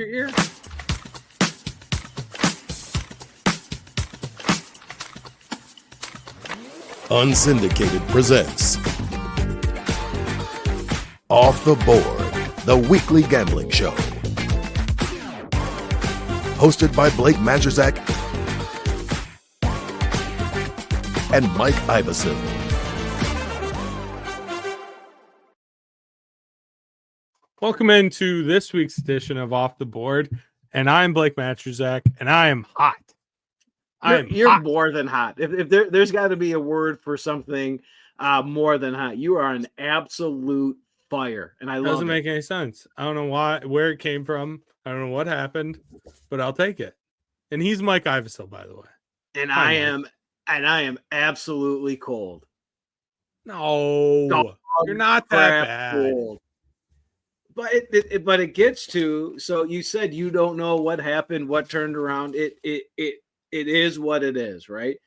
your ear. Unsyndicated presents Off the Board, the weekly gambling show. Hosted by Majchrzak and Mike Iavasile. Welcome into this week's edition of Off the Board, and I'm Majchrzak, and I am hot. You're hot. More than hot. If there's got to be a word for something more than hot, you are an absolute fire, and I love it. Doesn't make any sense. I don't know where it came from. I don't know what happened, but I'll take it. And he's Mike Iavasile, by the way. And I am absolutely cold. No, you're not that bad. Cold. But it gets to, so you said you don't know what happened, what turned around. It is what it is, right?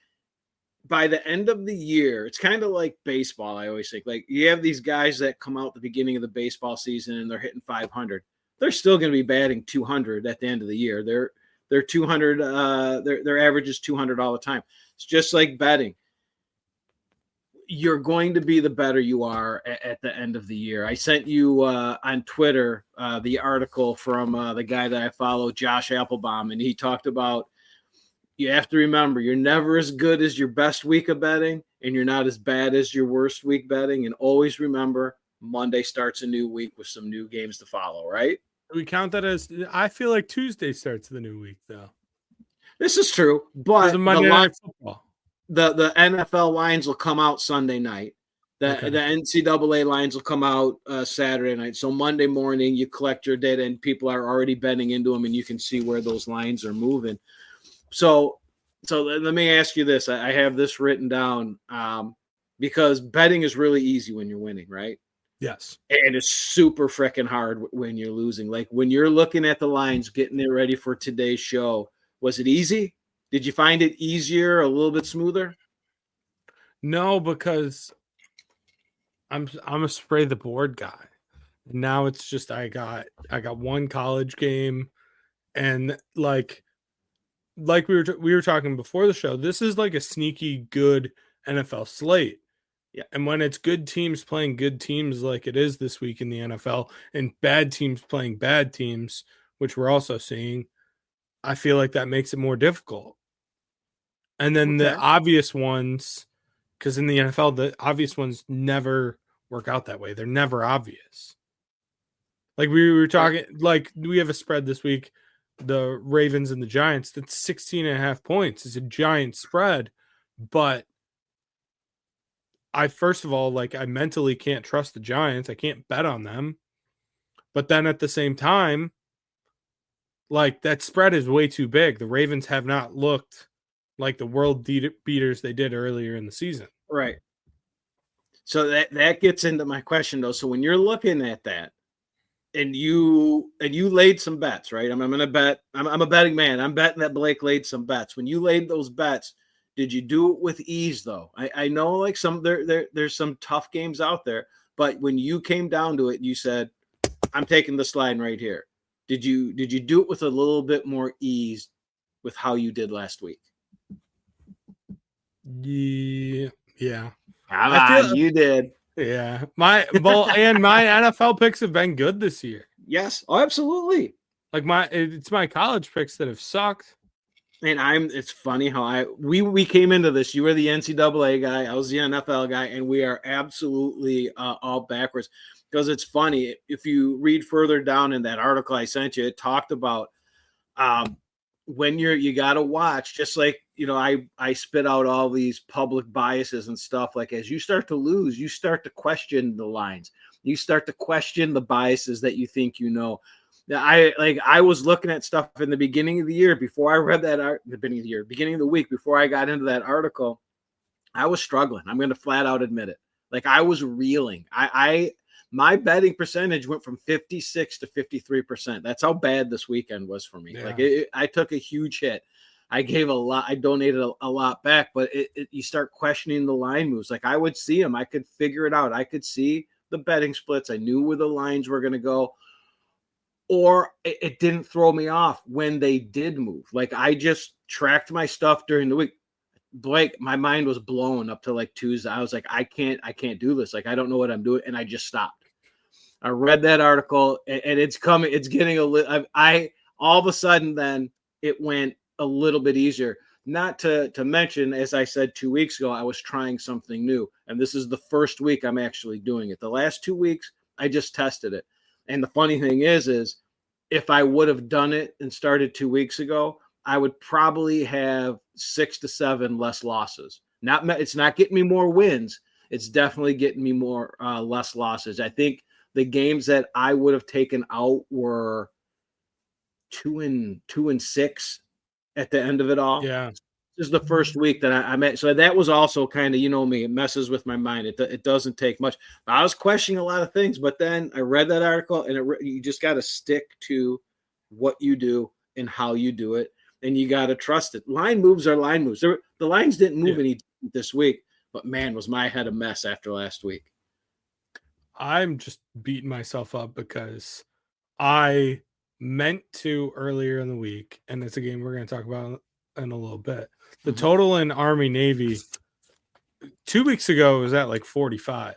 By the end of the year, it's kind of like baseball. I always think, like, you have these guys that come out the beginning of the baseball season and they're hitting 500. They're still going to be batting 200 at the end of the year. They're 200. Their average is 200 all the time. It's just like betting. You're going to be the better you are at the end of the year. I sent you on Twitter the article from the guy that I follow, Josh Applebaum, and he talked about, you have to remember, you're never as good as your best week of betting, and you're not as bad as your worst week betting. And always remember, Monday starts a new week with some new games to follow, right? We count that as, I feel like Tuesday starts the new week, though. This is true, but Monday Night Football. The NFL lines will come out Sunday night. The NCAA lines will come out Saturday night. So Monday morning, you collect your data, and people are already betting into them, and you can see where those lines are moving. So let me ask you this. I have this written down because betting is really easy when you're winning, right? Yes. And it's super freaking hard when you're losing. Like, when you're looking at the lines, getting it ready for today's show, was it easy? Did you find it easier, a little bit smoother? No, because I'm a spray the board guy. Now it's just I got one college game, and like we were talking before the show, this is like a sneaky good NFL slate. Yeah. And when it's good teams playing good teams like it is this week in the NFL, and bad teams playing bad teams, which we're also seeing, I feel like that makes it more difficult. And then the obvious ones, because in the NFL, the obvious ones never work out that way. They're never obvious. Like we were talking, like we have a spread this week, the Ravens and the Giants, that's 16.5 points. It's a giant spread, but I mentally can't trust the Giants. I can't bet on them. But then at the same time, like, that spread is way too big. The Ravens have not looked like the world beaters they did earlier in the season. Right. So that gets into my question, though. So when you're looking at that, and you laid some bets, right? I'm going to bet. I'm a betting man. I'm betting that Blake laid some bets. When you laid those bets, did you do it with ease, though? I know, like, there's some tough games out there, but when you came down to it, you said, I'm taking this line right here. Did you do it with a little bit more ease with how you did last week? Yeah. You did. Yeah. My NFL picks have been good this year. Yes. Oh, absolutely. Like, it's my college picks that have sucked. And it's funny how we came into this. You were the NCAA guy. I was the NFL guy, and we are absolutely all backwards. Because it's funny, if you read further down in that article I sent you, it talked about when you got to watch, just like, I spit out all these public biases and stuff. Like, as you start to lose, you start to question the lines. You start to question the biases that you think you know. I was looking at stuff in the beginning of the year before I read that beginning of the week before I got into that article. I was struggling. I'm going to flat out admit it. Like, I was reeling. My betting percentage went from 56 to 53%. That's how bad this weekend was for me. Yeah. Like, I took a huge hit. I gave a lot. I donated a lot back, but you start questioning the line moves. Like, I would see them. I could figure it out. I could see the betting splits. I knew where the lines were going to go. or it didn't throw me off when they did move. Like I just tracked my stuff during the week. Blake, my mind was blown up to like Tuesday. I was like, I can't do this. Like, I don't know what I'm doing. And I just stopped. I read that article and it's coming. It's getting a little, I all of a sudden, then it went a little bit easier. Not to mention, as I said 2 weeks ago, I was trying something new. And this is the first week I'm actually doing it. The last 2 weeks, I just tested it. And the funny thing is if I would have done it and started 2 weeks ago, I would probably have 6 to 7 less losses. It's not getting me more wins. It's definitely getting me more less losses. I think the games that I would have taken out were 2-6 at the end of it all. Yeah. This is the first week that I met. So that was also kind of, me, it messes with my mind. It doesn't take much. I was questioning a lot of things, but then I read that article and you just got to stick to what you do and how you do it. And you got to trust it. Line moves are line moves. The lines didn't move any this week, but man, was my head a mess after last week. I'm just beating myself up because I meant to earlier in the week, and it's a game we're going to talk about in a little bit. The total in Army Navy 2 weeks ago was at like 45.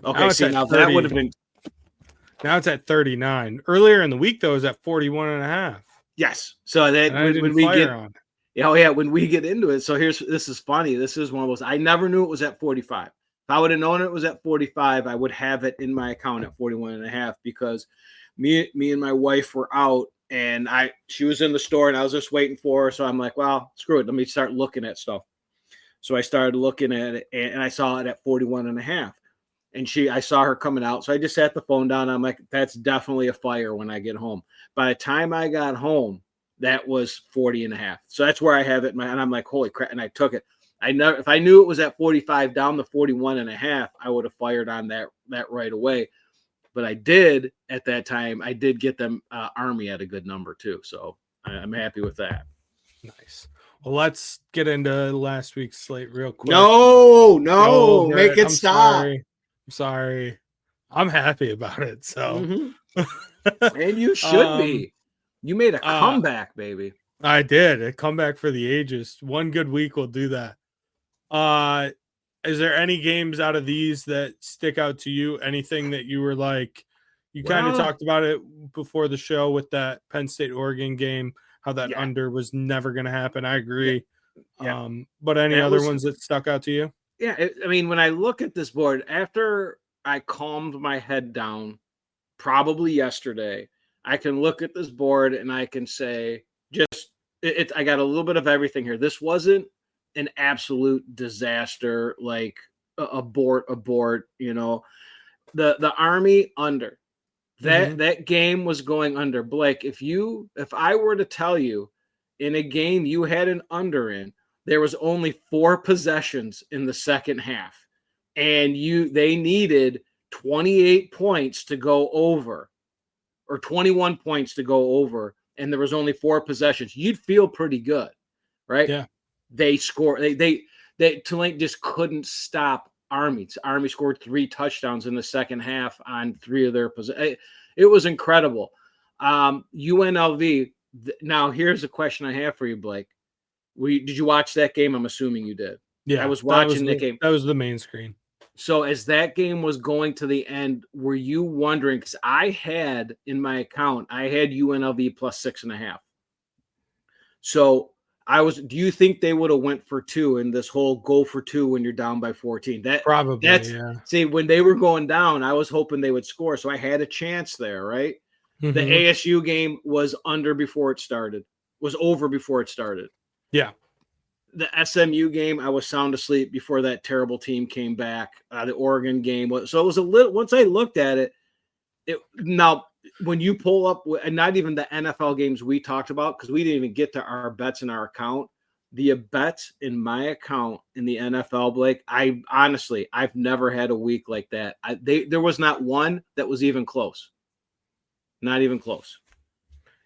Okay, now that would have been. Now it's at 39. Earlier in the week, though, it was at 41.5. Yes. So that when we get on. When we get into it. So this is funny. This is one of those. I never knew it was at 45. If I would have known it was at 45, I would have it in my account at 41.5 because me and my wife were out and she was in the store and I was just waiting for her. So I'm like, well, screw it. Let me start looking at stuff. So I started looking at it and I saw it at 41.5. And I saw her coming out. So I just sat the phone down. I'm like, that's definitely a fire when I get home. By the time I got home, that was 40.5. So that's where I have it. And I'm like, holy crap. And I took it. If I knew it was at 45 down to 41.5, I would have fired on that right away. But I did at that time. I did get them Army at a good number too. So I'm happy with that. Nice. Well, let's get into last week's slate real quick. No, make it stop. I'm sorry. I'm happy about it. So, and you should be. You made a comeback, baby. I did. A comeback for the ages. One good week will do that. Is there any games out of these that stick out to you? Anything that you were like, you kind of talked about it before the show with that Penn State Oregon game, how that under was never going to happen. I agree. Yeah. But any other ones that stuck out to you? Yeah, I mean, when I look at this board, after I calmed my head down, probably yesterday, I can look at this board and I can say, I got a little bit of everything here. This wasn't an absolute disaster, like abort. The Army under that game was going under. Blake, if I were to tell you in a game you had an under in, there was only 4 possessions in the second half, and they needed 28 points to go over, or 21 points to go over, and there was only 4 possessions. You'd feel pretty good, right? Yeah. They scored. Tulane just couldn't stop Army. Army scored 3 touchdowns in the second half on 3 of their possessions. It was incredible. UNLV. Now, here's a question I have for you, Blake. Did you watch that game? I'm assuming you did. Yeah, I was watching the game. That was the main screen. So as that game was going to the end, were you wondering? Because I had in my account, I had UNLV plus 6.5. So do you think they would have went for 2 in this whole go for 2 when you're down by 14? Yeah. See, when they were going down, I was hoping they would score. So I had a chance there, right? The ASU game was over before it started. Yeah. The SMU game, I was sound asleep before that terrible team came back. The Oregon game so it was a little. Once I looked at it, now when you pull up, and not even the NFL games we talked about, because we didn't even get to our bets in our account. The bets in my account in the NFL, Blake, I've never had a week like that. There was not one that was even close. Not even close.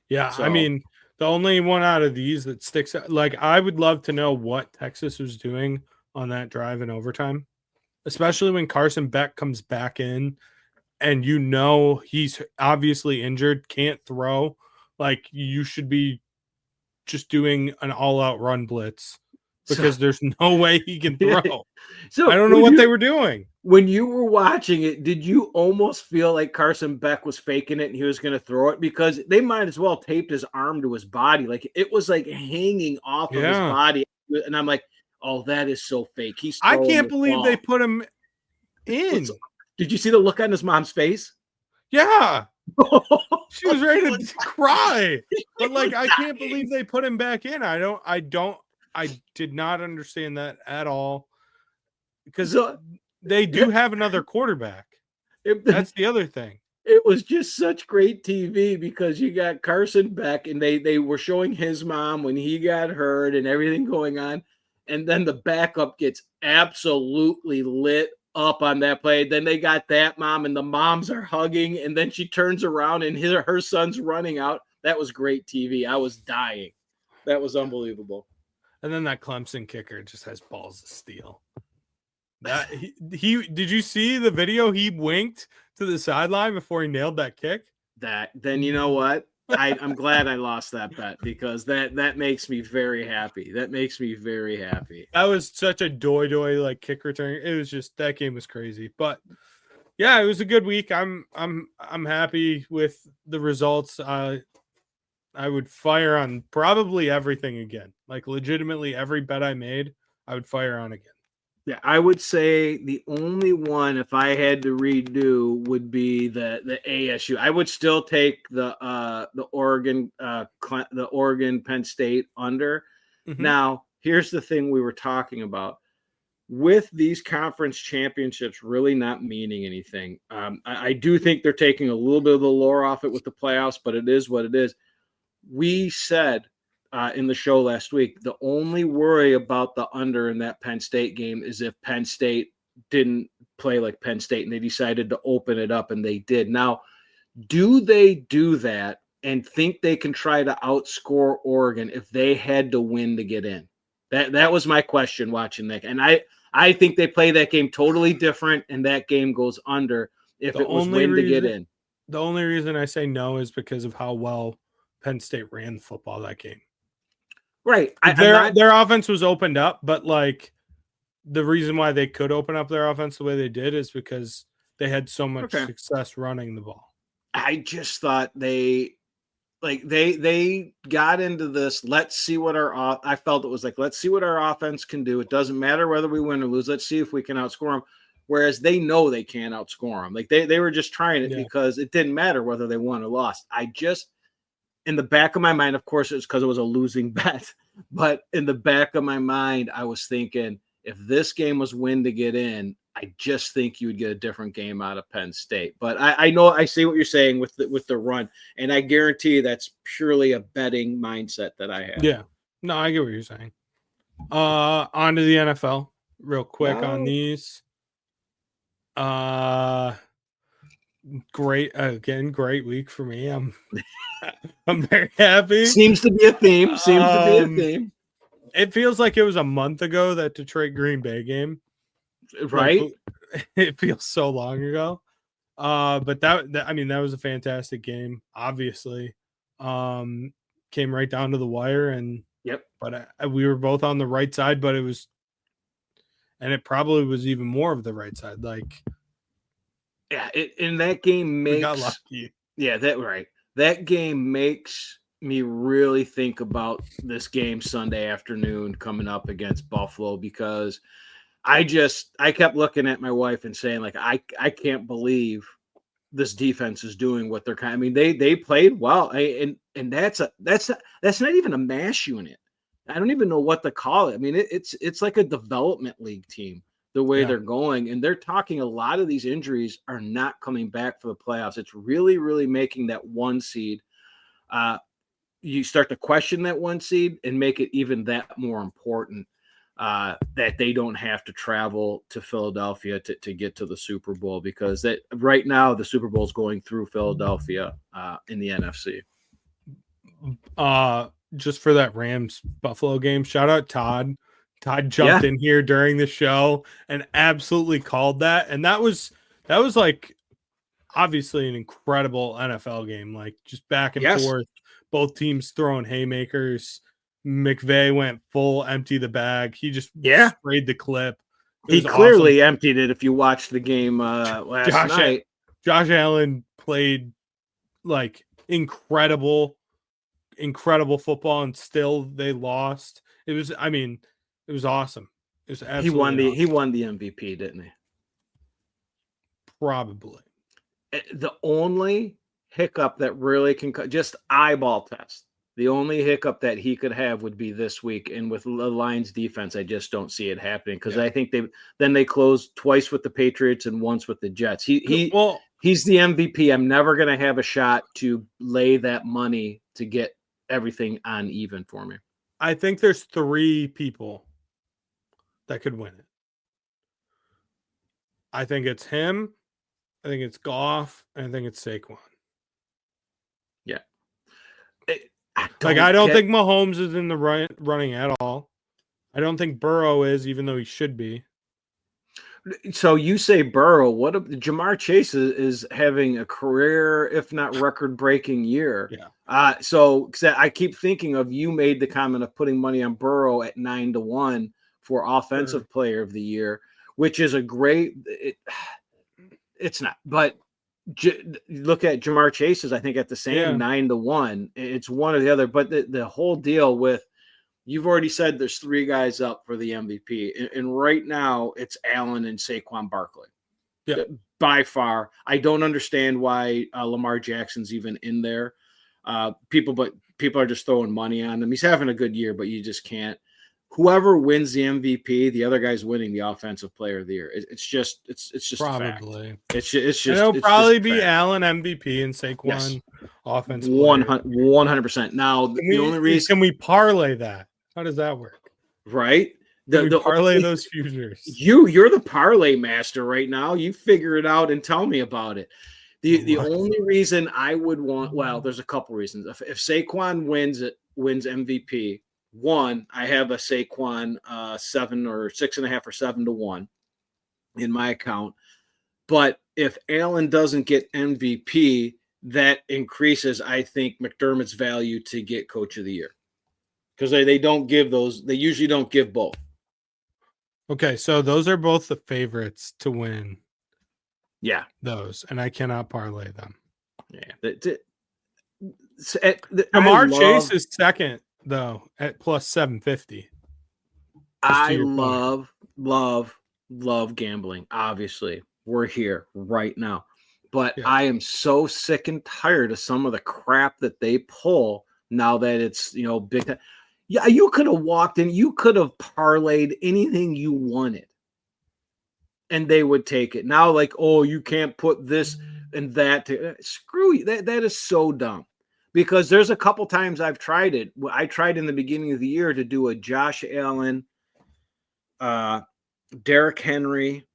Yeah, so, I mean, the only one out of these that sticks out, like, I would love to know what Texas was doing on that drive in overtime, especially when Carson Beck comes back in and he's obviously injured, can't throw, like you should be just doing an all-out run blitz because there's no way he can throw. So I don't know what they were doing. When you were watching it, did you almost feel like Carson Beck was faking it and he was going to throw it? Because they might as well taped his arm to his body. Like it was like hanging off of his body. And I'm like, oh, that is so fake. I can't believe they put him in. Did you see the look on his mom's face? Yeah. She was ready to cry. But like, I can't believe they put him back in. I did not understand that at all. Because they do have another quarterback. That's the other thing. It was just such great TV because you got Carson Beck and they were showing his mom when he got hurt and everything going on. And then the backup gets absolutely lit up on that play. Then they got that mom and the moms are hugging. And then she turns around and her son's running out. That was great TV. I was dying. That was unbelievable. And then that Clemson kicker just has balls of steel. That he did you see the video? He winked to the sideline before he nailed that kick. Then you know what? I'm glad I lost that bet because that makes me very happy. That makes me very happy. That was such a doy like kick return. It was just that game was crazy. But yeah, it was a good week. I'm happy with the results. I would fire on probably everything again. Like legitimately every bet I made, I would fire on again. Yeah, I would say the only one, if I had to redo, would be the ASU. I would still take the Oregon Penn State under. Mm-hmm. Now, here's the thing we were talking about with these conference championships really not meaning anything. I do think they're taking a little bit of the lore off it with the playoffs, but it is what it is. We said in the show last week, the only worry about the under in that Penn State game is if Penn State didn't play like Penn State and they decided to open it up, and they did. Now, do they do that and think they can try to outscore Oregon if they had to win to get in? That was my question watching that. And I think they play that game totally different, and that game goes under if it was win to get in. The only reason I say no is because of how well Penn State ran the football that game. Right. Their offense was opened up, but like the reason why they could open up their offense the way they did is because they had so much success running the ball. I just thought they got into this. Let's see what I felt it was like, let's see what our offense can do. It doesn't matter whether we win or lose. Let's see if we can outscore them. Whereas they know they can't outscore them. Like they were just trying it because it didn't matter whether they won or lost. In the back of my mind, of course, it's because it was a losing bet. But in the back of my mind, I was thinking, if this game was win to get in, I just think you would get a different game out of Penn State. But I know I see what you're saying with the run, and I guarantee that's purely a betting mindset that I have. Yeah, no, I get what you're saying. On to the NFL, real quick on these. Great week for me. I'm very happy. Seems to be a theme. It feels like it was a month ago, that Detroit Green Bay game. Right? It feels so long ago. But that was a fantastic game, obviously. Came right down to the wire, and but we were both on the right side, but it probably was even more of the right side. Like, yeah, and that game makes, we got lucky. Yeah, that game makes me really think about this game Sunday afternoon coming up against Buffalo, because I kept looking at my wife and saying, like, I can't believe this defense is doing what they're they played well, and that's not even a mash unit. I don't even know what to call it. I mean, it's like a development league team the way they're going, and they're talking a lot of these injuries are not coming back for the playoffs. It's really, really making that one seed. You start to question that one seed and make it even that more important that they don't have to travel to Philadelphia to get to the Super Bowl, because that right now the Super Bowl is going through Philadelphia in the NFC. Just for that Rams Buffalo game, shout out Todd. Todd jumped in here during the show and absolutely called that. And that was like, obviously an incredible NFL game, like just back and Yes. forth, both teams throwing haymakers. McVay went full empty the bag. He just sprayed the clip. He clearly emptied it if you watched the game last night. Josh Allen played like incredible football, and still they lost. It was awesome. It was absolutely he won the MVP, didn't he? Probably. The only hiccup that really can just eyeball test. The only hiccup that he could have would be this week, and with the Lions defense, I just don't see it happening because I think they closed twice with the Patriots and once with the Jets. He's the MVP. I'm never going to have a shot to lay that money to get everything on even for me. I think there's 3 people that could win it. I think it's him. I think it's Goff, and I think it's Saquon. Yeah. I don't think Mahomes is in the running at all. I don't think Burrow is, even though he should be. So you say Burrow. Jamar Chase is having a career, if not record-breaking year. Yeah. So I keep thinking of, you made the comment of putting money on Burrow at 9-1 for offensive player of the year, which is a great. It's not, but look at Jamar Chase's. I think at the same 9-1. It's one or the other. But the whole deal with, you've already said there's 3 guys up for the MVP, and right now it's Allen and Saquon Barkley. Yeah, by far. I don't understand why Lamar Jackson's even in there. People are just throwing money on him. He's having a good year, but you just can't. Whoever wins the MVP, the other guy's winning the offensive player of the year. It's just probably. It's just it'll probably be Allen MVP and Saquon offensive 100%. Now the only reason, can we parlay that? How does that work? Right? The parlay those futures. You're the parlay master right now. You figure it out and tell me about it. The only reason I would want, well, there's a couple reasons. If Saquon wins MVP. One, I have a Saquon 7 or 6.5 or 7-1 in my account. But if Allen doesn't get MVP, that increases, I think, McDermott's value to get Coach of the Year, because they don't give those. They usually don't give both. Okay, so those are both the favorites to win. Yeah, those, and I cannot parlay them. Yeah, Jamar Chase is second, though, at plus 750. I love gambling. Obviously, we're here right now, but I am so sick and tired of some of the crap that they pull now that it's, big. Yeah, you could have walked in, you could have parlayed anything you wanted, and they would take it. Now, like, oh, you can't put this and that. Screw you. That is so dumb. Because there's a couple times I've tried it. I tried in the beginning of the year to do a Josh Allen, Derrick Henry,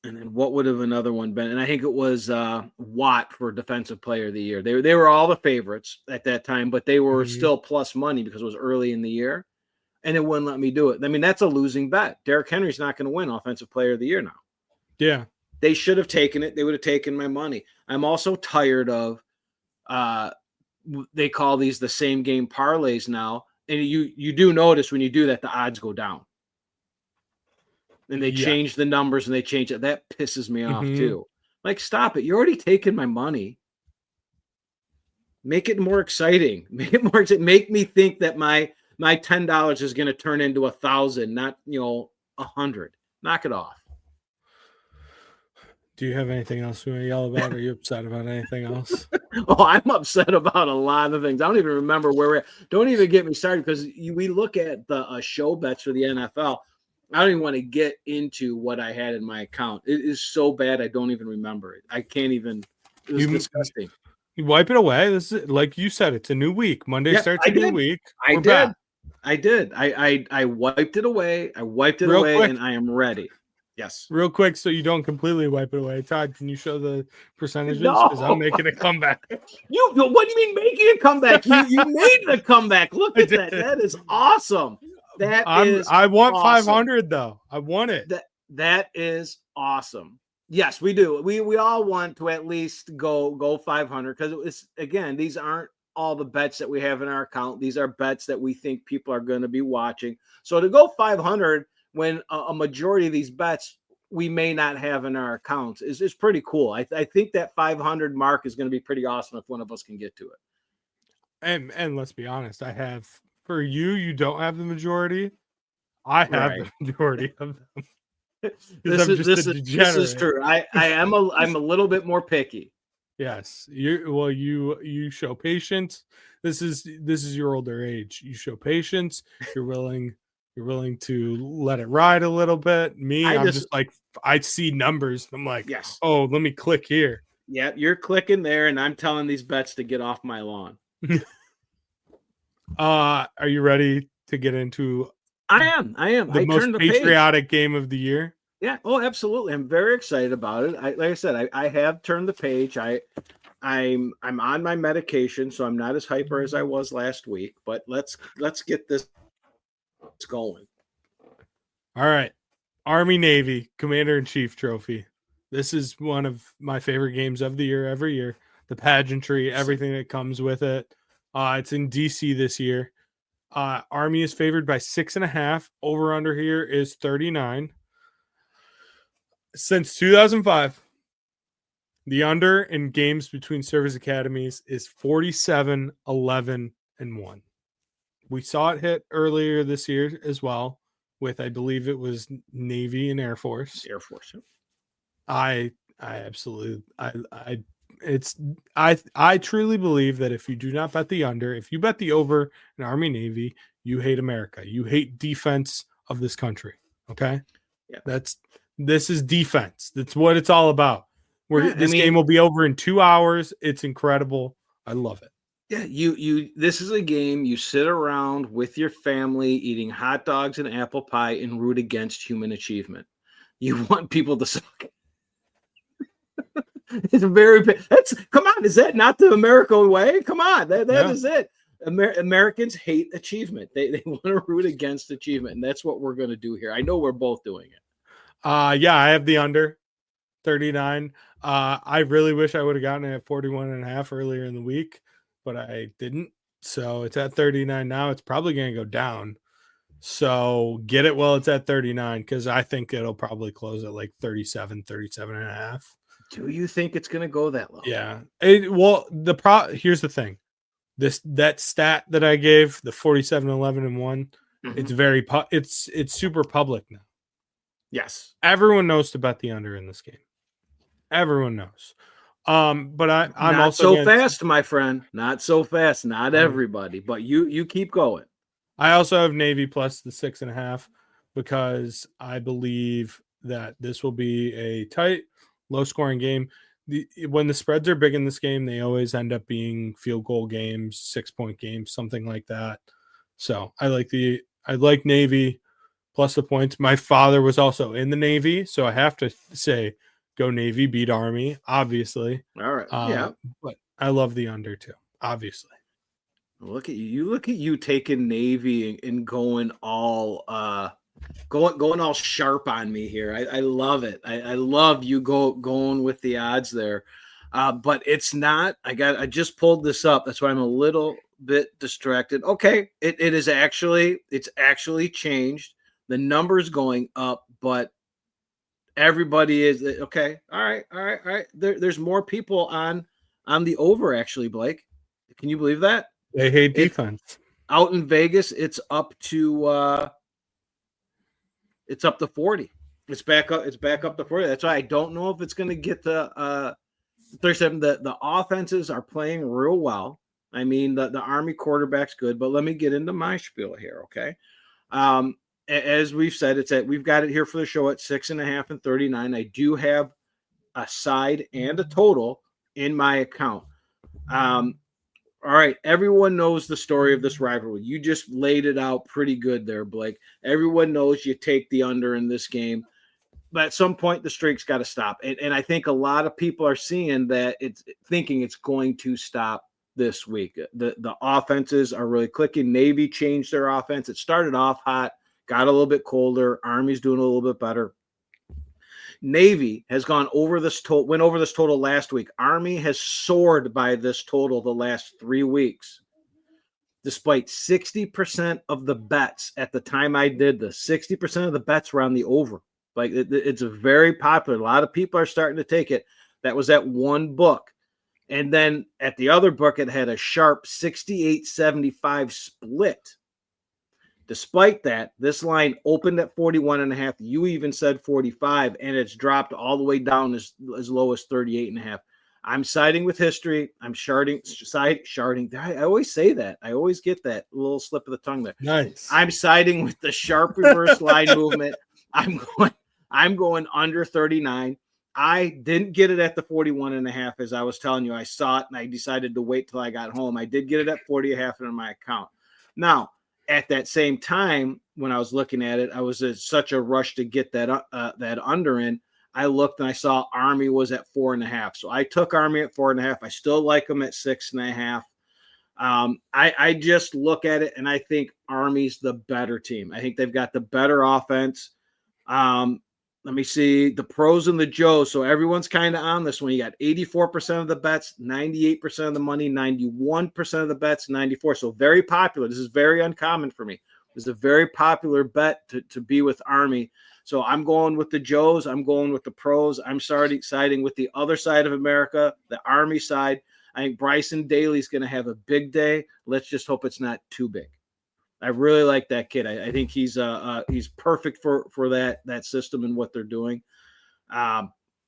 and then what would have another one been? And I think it was Watt for Defensive Player of the Year. They were all the favorites at that time, but they were still plus money because it was early in the year, and it wouldn't let me do it. I mean, that's a losing bet. Derrick Henry's not going to win Offensive Player of the Year now. Yeah. They should have taken it. They would have taken my money. I'm also tired of they call these the same game parlays now, and you do notice when you do that the odds go down, and they change the numbers and they change it. That pisses me off too. Like, stop it! You're already taking my money. Make it more exciting. Make it more exciting. Make me think that my $10 is going to turn into 1,000, not 100. Knock it off. Do you have anything else you want to yell about? Are you upset about anything else? Oh, I'm upset about a lot of things. I don't even remember where we're at. Don't even get me started, because we look at the show bets for the NFL. I don't even want to get into what I had in my account. It is so bad I don't even remember it. I can't even. It was disgusting. You wipe it away. This is, like you said, it's a new week. Monday starts a new week. I did. I wiped it away. I wiped it away, and I am ready. Yes. Real quick, so you don't completely wipe it away. Todd, can you show the percentages? Because I'm making a comeback. What do you mean making a comeback? You made the comeback. Look at that. That is awesome. I want awesome. 500 though. I want it. That is awesome. Yes, we do. We all want to at least go 500 because it's, again, these aren't all the bets that we have in our account. These are bets that we think people are going to be watching. So to go 500 when a majority of these bets we may not have in our accounts is pretty cool. I think that 500 mark is going to be pretty awesome if one of us can get to it. And let's be honest, I have for you. You don't have the majority. I have Right. the majority of them because This I'm is just a this is degenerate. true. I'm a little bit more picky. Yes, you show patience. This is your older age. You show patience. You're willing to let it ride a little bit. Me, I I'm just just like I see numbers. I'm like, Yes. oh, let me click here. Yeah, you're clicking there, and I'm telling these bets to get off my lawn. Are you ready to get into I am. the I most turned the page. patriotic game of the year? Yeah. Oh, absolutely. I'm very excited about it. Like I said, I have turned the page. I'm on my medication, so I'm not as hyper as I was last week. But let's get this going. All right. Army Navy Commander in Chief Trophy. This is one of my favorite games of the year every year. The pageantry, everything that comes with it. It's in DC this year. Army is favored by 6.5. Over under here is 39. Since 2005, the under in games between service academies is 47, 11, and 1. We saw it hit earlier this year as well with, I believe it was Navy and Air Force. Air Force. I absolutely I truly believe that if you do not bet the under, if you bet the over in Army Navy, you hate America. You hate defense of this country. Okay? Yeah. This is defense. That's what it's all about. Right. This game will be over in 2 hours. It's incredible. I love it. Yeah, you this is a game you sit around with your family eating hot dogs and apple pie and root against human achievement. You want people to suck. It's that's come on, is that not the American way? Come on, that Yeah. is it. Americans hate achievement. They want to root against achievement, and that's what we're going to do here. I know we're both doing it. Yeah, I have the under 39. I really wish I would have gotten it at 41.5 earlier in the week, but I didn't. So it's at 39 now. It's probably going to go down. So get it while it's at 39 because I think it'll probably close at like 37, 37.5. Do you think it's going to go that low? Yeah. Here's the thing. That stat that I gave, the 47, 11, and 1, it's very it's super public now. Yes. Everyone knows to bet the under in this game. Everyone knows. But I'm not also so fast, my friend. Not so fast. Not everybody, but you keep going. I also have Navy plus the 6.5 because I believe that this will be a tight, low-scoring game. When the spreads are big in this game, they always end up being field goal games, 6-point games, something like that. So I like Navy plus the points. My father was also in the Navy, so I have to say, go Navy, beat Army, obviously. All right. Yeah. But I love the under too, obviously. Look at you. Look at you taking Navy and going all going all sharp on me here. I love it. I love you going with the odds there. But it's not. I just pulled this up. That's why I'm a little bit distracted. Okay, it's actually changed. The number's going up, but everybody is okay. All right. There's more people on the over actually, Blake. Can you believe that? They hate defense. Out in Vegas, it's up to 40. It's back up to 40. That's why I don't know if it's going to get to 37. The offenses are playing real well. I mean, the Army quarterback's good, but let me get into my spiel here, okay? As we've said, we've got it here for the show at 6.5 and 39. I do have a side and a total in my account. All right, everyone knows the story of this rivalry. You just laid it out pretty good there, Blake. Everyone knows you take the under in this game. But at some point, the streak's got to stop. And I think a lot of people are seeing that thinking it's going to stop this week. The offenses are really clicking. Navy changed their offense. It started off hot, got a little bit colder. Army's doing a little bit better. Navy has gone over this total, went over this total last week. Army has soared by this total the last 3 weeks. Despite 60% of the bets at the time I did this, 60% of the bets were on the over. Like it's a very popular. A lot of people are starting to take it. That was at one book. And then at the other book, it had a sharp 68-75 split. Despite that, this line opened at 41.5. You even said 45, and it's dropped all the way down as low as 38.5. I'm siding with history. I'm sharding. I always say that. I always get that little slip of the tongue there. Nice. I'm siding with the sharp reverse line movement. I'm going under 39. I didn't get it at the 41.5, as I was telling you. I saw it, and I decided to wait till I got home. I did get it at 40.5 in my account. Now, at that same time, when I was looking at it, I was in such a rush to get that under in. I looked and I saw Army was at 4.5. So I took Army at 4.5. I still like them at 6.5. I just look at it and I think Army's the better team. I think they've got the better offense. Let me see the pros and the Joes. So everyone's kind of on this one. You got 84% of the bets, 98% of the money, 91% of the bets, 94. So very popular. This is very uncommon for me. This is a very popular bet to be with Army. So I'm going with the Joes. I'm going with the pros. I'm siding with the other side of America, the Army side. I think Bryson Daly's going to have a big day. Let's just hope it's not too big. I really like that kid. I think he's perfect for that system and what they're doing.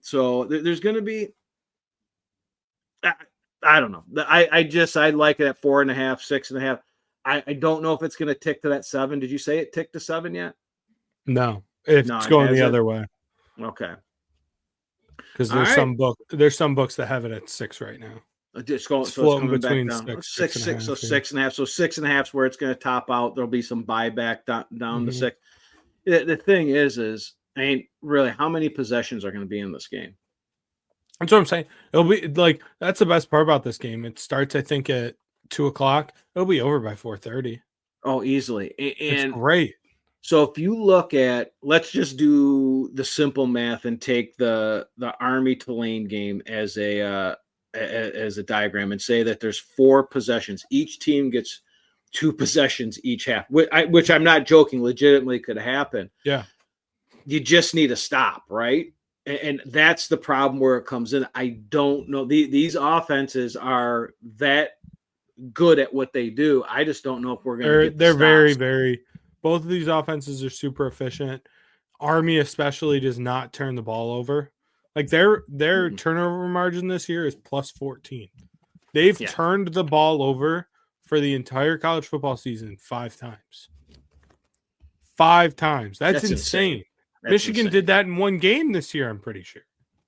So there's going to be, I don't know. I like it at 4.5, 6.5. I don't know if it's going to tick to that 7. Did you say it ticked to 7 yet? No, it's going the other way. Okay. Because there's some books that have it at 6 right now. It's floating so between back down. 6, 6.5, so 6.5. So 6.5 is where it's going to top out. There'll be some buyback down to 6. The thing is, I mean, really, how many possessions are going to be in this game? That's what I'm saying. It'll be like that's the best part about this game. It starts, I think, at 2:00. It'll be over by 4:30. Oh, easily. And it's great. So if you look at, let's just do the simple math and take the Army Tulane game as a diagram and say that there's 4 possessions. Each team gets 2 possessions each half, which I'm not joking, legitimately could happen. Yeah. You just need a stop, right? And that's the problem where it comes in. I don't know. These offenses are that good at what they do. I just don't know if we're going to get They're very, very – both of these offenses are super efficient. Army especially does not turn the ball over. Like their turnover margin this year is plus 14. They've turned the ball over for the entire college football season 5 times. 5 times. That's insane. Michigan did that in one game this year, I'm pretty sure.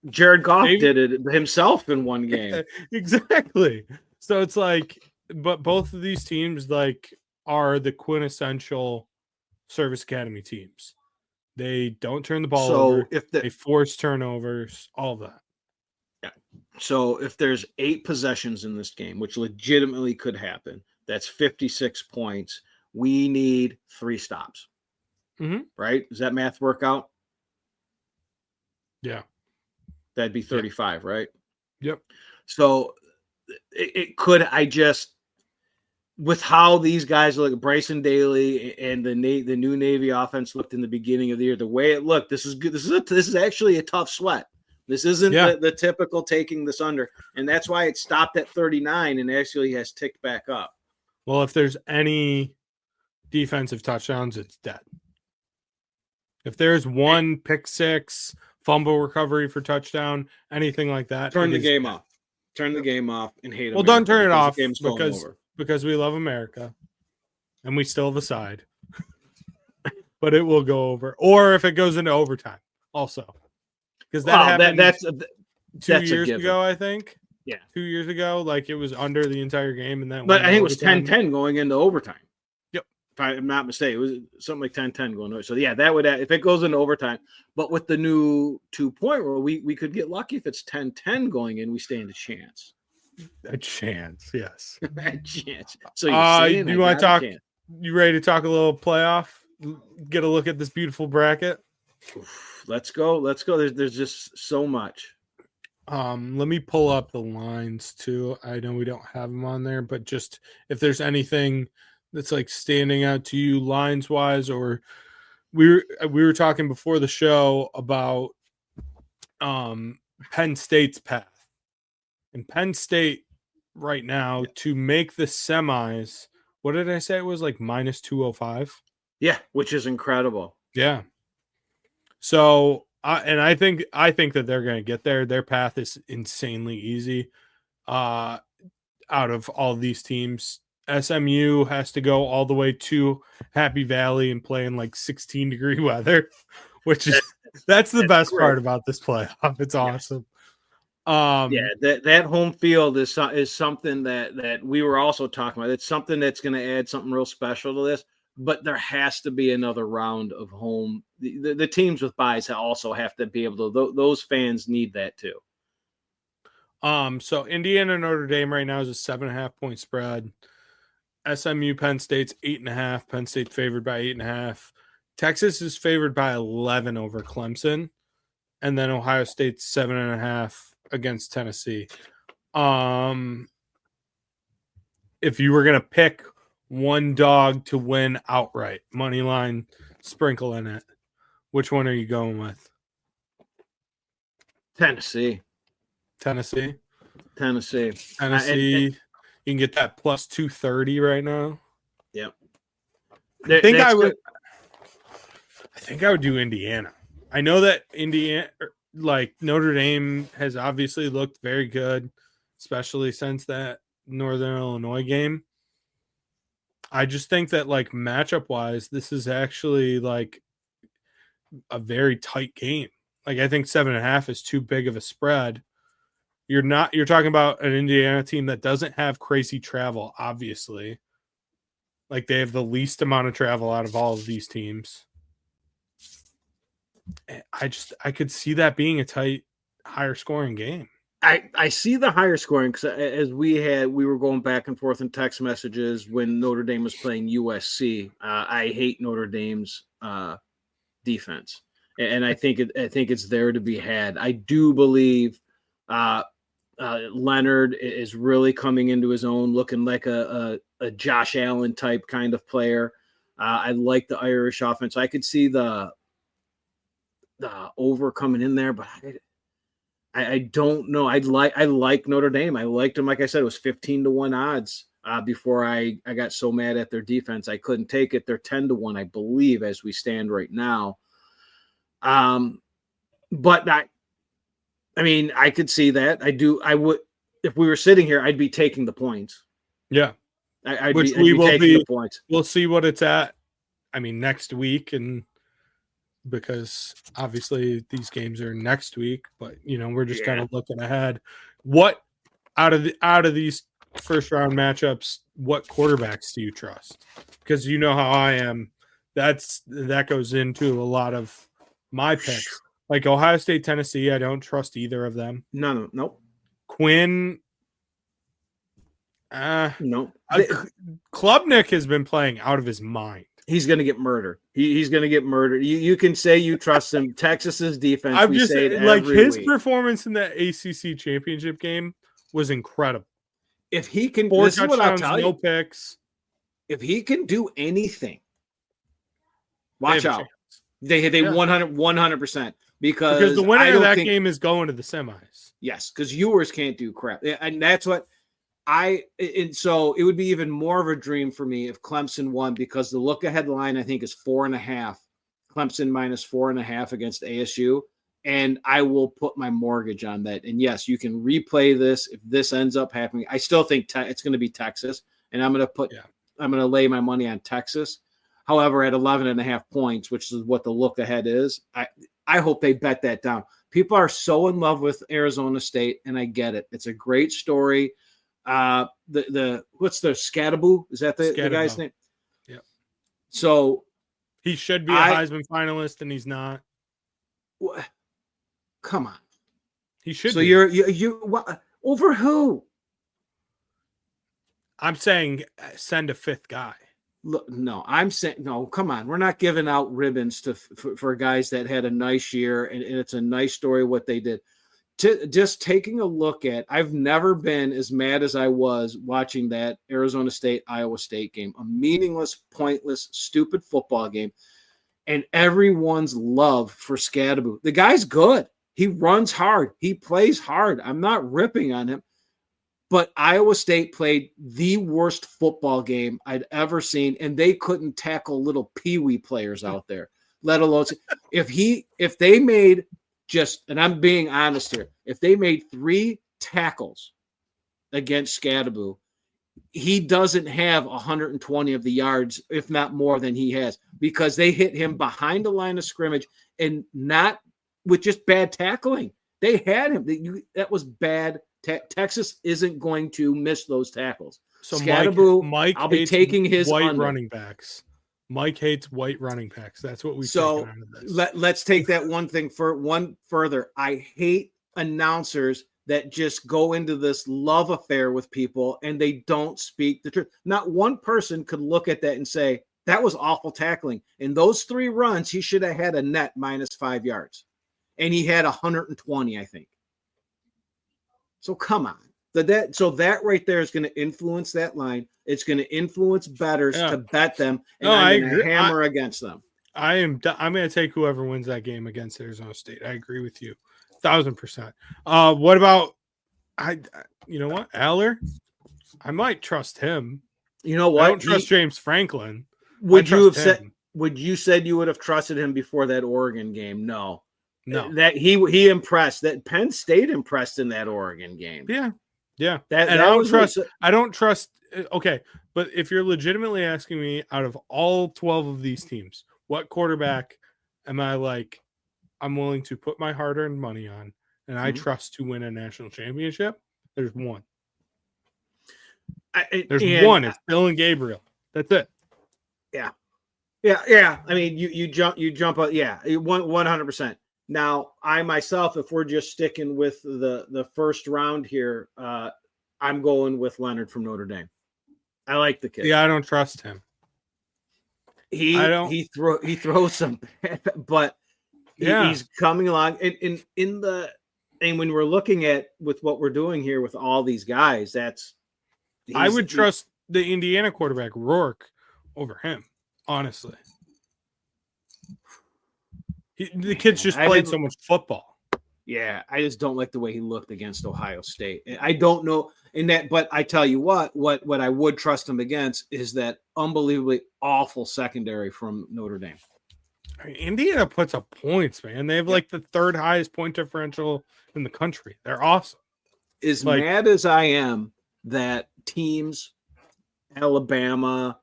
Jared Goff did it himself in one game. Exactly. So it's like, but both of these teams like are the quintessential service academy teams. They don't turn the ball over. They force turnovers, all that. Yeah. So if there's 8 possessions in this game, which legitimately could happen, that's 56 points. We need 3 stops. Mm-hmm. Right? Does that math work out? Yeah. That'd be 35, right? Yep. So it could, with how these guys look, Bryson Daly and the new Navy offense looked in the beginning of the year, the way it looked, this is good. This is actually a tough sweat. This isn't the typical taking this under. And that's why it stopped at 39 and actually has ticked back up. Well, if there's any defensive touchdowns, it's dead. If there's one pick six, fumble recovery for touchdown, anything like that, turn the game off. Turn the game off and hate it. Well, don't turn it off because we love America and we still have a side. But it will go over. Or if it goes into overtime also. Because that happened that's 2 years ago, I think. Yeah. 2 years ago, like it was under the entire game. And then, but I think it was 10-10 going into overtime. Yep. If I'm not mistaken, it was something like 10-10 going over. So, yeah, that would, if it goes into overtime. But with the new 2-point rule, we could get lucky if it's 10-10 going in, we stand a chance. A chance, yes. A chance. So you want to talk? You ready to talk a little playoff? Get a look at this beautiful bracket. Let's go. Let's go. There's just so much. Let me pull up the lines too. I know we don't have them on there, but just if there's anything that's like standing out to you lines wise, or we were talking before the show about Penn State's path. And Penn State right now to make the semis, what did I say it was like minus 205? Yeah, which is incredible. Yeah. So I think that they're going to get there. Their path is insanely easy. Out of all these teams, SMU has to go all the way to Happy Valley and play in like 16-degree weather, which is that's the best great. part about this playoff. It's awesome. That home field is something that we were also talking about. It's something that's going to add something real special to this. But there has to be another round of home. The teams with buys also have to be able to. Those fans need that too. So Indiana Notre Dame right now is a 7.5 point spread. SMU Penn State's 8.5. Penn State favored by 8.5. Texas is favored by 11 over Clemson, and then Ohio State's 7.5 against Tennessee. If you were gonna pick one dog to win outright, money line, sprinkle in it, which one are you going with? Tennessee. Tennessee. And you can get that plus 230 right now. Yep. I think I would do Indiana. I know that Indiana, like Notre Dame, has obviously looked very good, especially since that Northern Illinois game. I just think that like matchup wise, this is actually like a very tight game. Like I think 7.5 is too big of a spread. You're talking about an Indiana team that doesn't have crazy travel, obviously. Like they have the least amount of travel out of all of these teams. I could see that being a tight, higher scoring game. I see the higher scoring because as we were going back and forth in text messages when Notre Dame was playing USC. I hate Notre Dame's defense, and I think it's there to be had. I do believe Leonard is really coming into his own, looking like a Josh Allen type kind of player. I like the Irish offense. I could see the over coming in there, but I don't know. I like Notre Dame. I liked them. Like I said, it was 15-1 odds before I got so mad at their defense. I couldn't take it. They're 10-1, I believe, as we stand right now. But I mean, I could see that. I would, if we were sitting here, I'd be taking the points. Yeah. I'd be taking the points. We'll see what it's at. I mean, next week, and because obviously these games are next week, but we're just kind of looking ahead. What out of these first round matchups, what quarterbacks do you trust? Because you know how I am. That goes into a lot of my picks. Like Ohio State, Tennessee, I don't trust either of them. No. Quinn, no. Klubnik has been playing out of his mind. He's going to get murdered. He's going to get murdered. You can say you trust him. Texas's defense. I'm just like his week. performance in the ACC championship game was incredible. If he can, 4 this is what I'll tell no picks. If he can do anything, watch out. They 100% because the winner of that game is going to the semis. Yes, because Ewers can't do crap, and that's what. And so it would be even more of a dream for me if Clemson won, because the look ahead line I think is 4.5. Clemson minus 4.5 against ASU, and I will put my mortgage on that. And yes, you can replay this if this ends up happening. I still think it's going to be Texas, and I'm going to lay my money on Texas. However, at 11.5 points, which is what the look ahead is, I hope they bet that down. People are so in love with Arizona State, and I get it. It's a great story. What's the Scadaboo? Is that the guy's name? Yeah. So he should be a Heisman finalist, and he's not. Come on. He should. So be. you're over who? I'm saying send a fifth guy. Look, no, I'm saying no. Come on, we're not giving out ribbons for guys that had a nice year, and it's a nice story what they did. Just taking a look at, I've never been as mad as I was watching that Arizona State Iowa State game, a meaningless, pointless, stupid football game, and everyone's love for Scadaboo. The guy's good. He runs hard. He plays hard. I'm not ripping on him. But Iowa State played the worst football game I'd ever seen, and they couldn't tackle little peewee players out there, let alone if they made just, and I'm being honest here, if they made 3 tackles against Scadaboo, he doesn't have 120 of the yards, if not more than he has, because they hit him behind the line of scrimmage and not with just bad tackling. They had him. That was bad. Texas isn't going to miss those tackles. So Scadaboo, Mike I'll be taking his white under. running backs. Mike hates white running backs. That's what we. So let's take that one thing for one further. I hate announcers that just go into this love affair with people and they don't speak the truth. Not one person could look at that and say that was awful tackling. In those 3 runs, he should have had a net minus 5 yards, and he had 120, I think. So come on. So that right there is going to influence that line. It's going to influence bettors to bet them, and I'm going to hammer against them. I'm going to take whoever wins that game against Arizona State. I agree with you, 1,000%. What about you know what, Aller? I might trust him. You know what? I don't trust James Franklin. Would you said you would have trusted him before that Oregon game? No. That he impressed. That Penn State impressed in that Oregon game. Yeah. I don't trust. Okay, but if you're legitimately asking me, out of all 12 of these teams, what quarterback am I like? I'm willing to put my hard-earned money on, and I trust to win a national championship. There's one. There's one. It's Bill and Gabriel. That's it. Yeah. I mean, you jump up. Yeah, 100%. Now, I myself, if we're just sticking with the first round here, I'm going with Leonard from Notre Dame. I like the kid. Yeah, I don't trust him. He throws some, but he's coming along. And when we're looking at with what we're doing here with all these guys, I would trust the Indiana quarterback Rourke over him, honestly. The kid's just played so much football. Yeah, I just don't like the way he looked against Ohio State. I don't know in that, but I tell you what I would trust him against is that unbelievably awful secondary from Notre Dame. Indiana puts up points, man. They have like the 3rd highest point differential in the country. They're awesome. As mad as I am that teams, Alabama,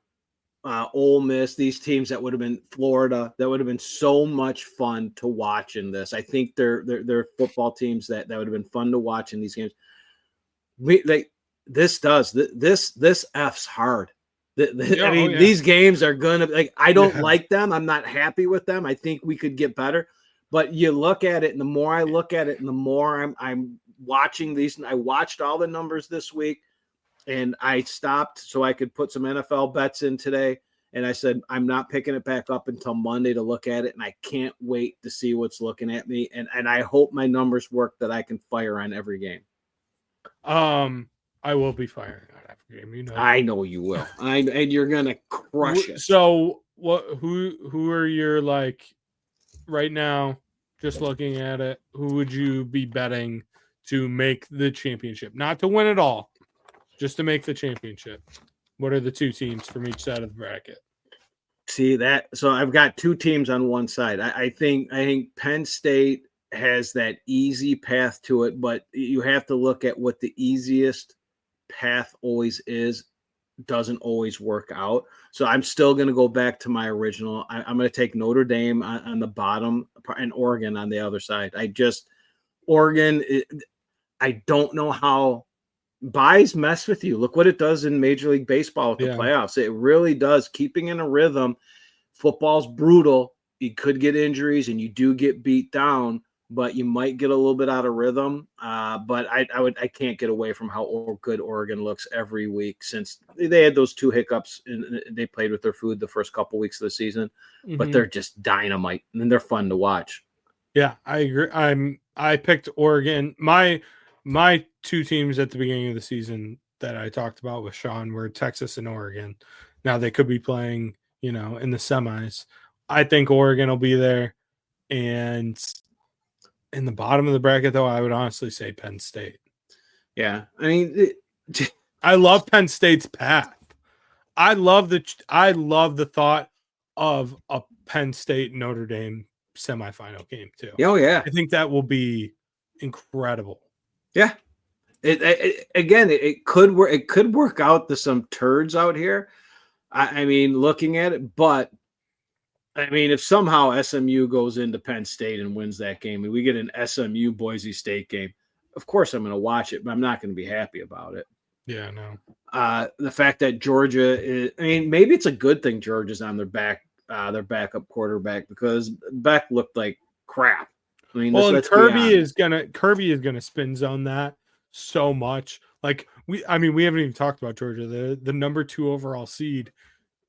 Ole Miss, these teams that would have been Florida, that would have been so much fun to watch in this. I think they're football teams that would have been fun to watch in these games. This F's hard. These games are gonna I don't like them. I'm not happy with them. I think we could get better. But you look at it, and the more I look at it, and the more I'm watching these. I watched all the numbers this week. And I stopped so I could put some NFL bets in today. And I said, I'm not picking it back up until Monday to look at it. And I can't wait to see what's looking at me. And I hope my numbers work that I can fire on every game. I will be firing on every game. You know, I know you will. And you're going to crush it. So who are your right now, just looking at it, who would you be betting to make the championship? Not to win it all. Just to make the championship. What are the 2 teams from each side of the bracket? See that? So I've got 2 teams on one side. I think Penn State has that easy path to it, but you have to look at what the easiest path always is. Doesn't always work out. So I'm still going to go back to my original. I'm going to take Notre Dame on the bottom and Oregon on the other side. Oregon, I don't know how buys mess with you. Look what it does in Major League Baseball with the playoffs. It really does. Keeping in a rhythm. Football's brutal. You could get injuries and you do get beat down. but you might get a little bit out of rhythm. But I can't get away from how good Oregon looks every week since they had those 2 hiccups and they played with their food the first couple weeks of the season. But they're just dynamite and they're fun to watch. Yeah, I agree. I picked Oregon. My 2 teams at the beginning of the season that I talked about with Sean were Texas and Oregon. Now they could be playing, in the semis. I think Oregon will be there. And in the bottom of the bracket, though, I would honestly say Penn State. Yeah, I mean, I love Penn State's path. I love the thought of a Penn State Notre Dame semifinal game too. Oh yeah, I think that will be incredible. Yeah, it could work. It could work out to some turds out here. I mean, looking at it, but I mean, if somehow SMU goes into Penn State and wins that game, and we get an SMU Boise State game, of course I'm going to watch it, but I'm not going to be happy about it. Yeah, no. The fact that Georgia is, I mean, maybe it's a good thing Georgia's on their backup quarterback because Beck looked like crap. I mean, Kirby is gonna spin zone that so much. Like we haven't even talked about Georgia, the number 2 overall seed,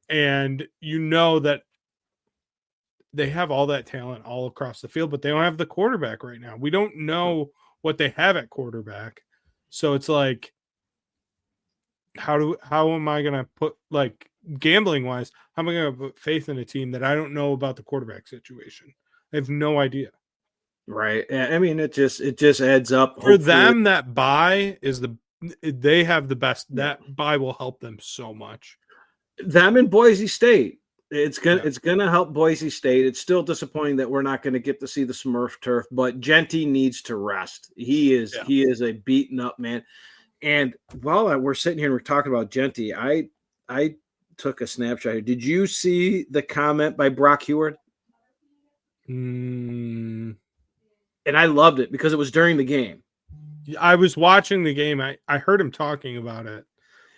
and that they have all that talent all across the field, but they don't have the quarterback right now. We don't know what they have at quarterback, so it's like, how am I gonna put, like, gambling wise? How am I gonna put faith in a team that I don't know about the quarterback situation? I have no idea. Right. I mean, it just adds up. For them, that bye they have the best. That bye will help them so much. Them in Boise State. It's gonna help Boise State. It's still disappointing that we're not going to get to see the Smurf turf, but Genty needs to rest. He is a beaten up man. And while we're sitting here and we're talking about Genty, I took a snapshot here. Did you see the comment by Brock Heward? And I loved it because it was during the game. I was watching the game. I heard him talking about it,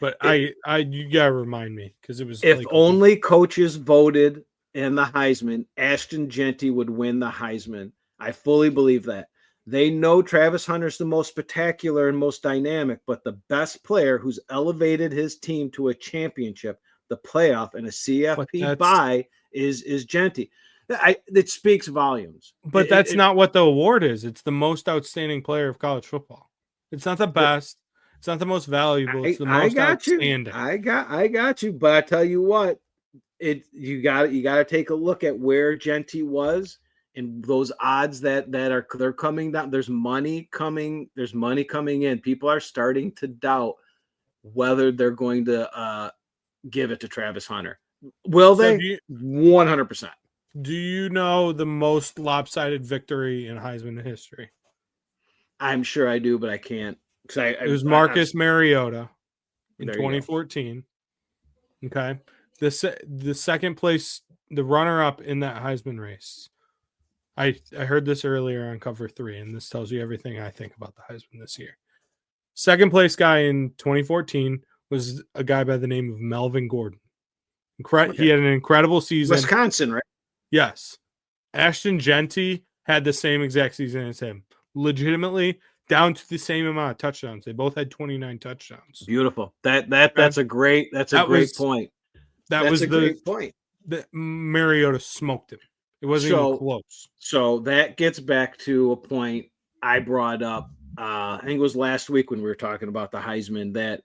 but you gotta remind me because it was. If only coaches voted in the Heisman, Ashton Genty would win the Heisman. I fully believe that. They know Travis Hunter's the most spectacular and most dynamic, but the best player who's elevated his team to a championship, the playoff, and a CFP bye is Genty. It speaks volumes. But that's not what the award is. It's the most outstanding player of college football. It's not the best. It's not the most valuable. It's the most outstanding. I got you. But I tell you what, you got to take a look at where Genty was and those odds they're coming down. There's money coming. There's money coming in. People are starting to doubt whether they're going to give it to Travis Hunter. Will they? 100%. Do you know the most lopsided victory in Heisman history? I'm sure I do, but I can't. It was Marcus Mariota in 2014. Okay. The second place, the runner-up in that Heisman race. I heard this earlier on Cover 3, and this tells you everything I think about the Heisman this year. Second place guy in 2014 was a guy by the name of Melvin Gordon. He had an incredible season. Wisconsin, right? Yes. Ashton Genty had the same exact season as him. Legitimately down to the same amount of touchdowns. They both had 29 touchdowns. Beautiful. That's a great point. That's a great point. That Mariota smoked him. It wasn't even close. So that gets back to a point I brought up. I think it was last week when we were talking about the Heisman that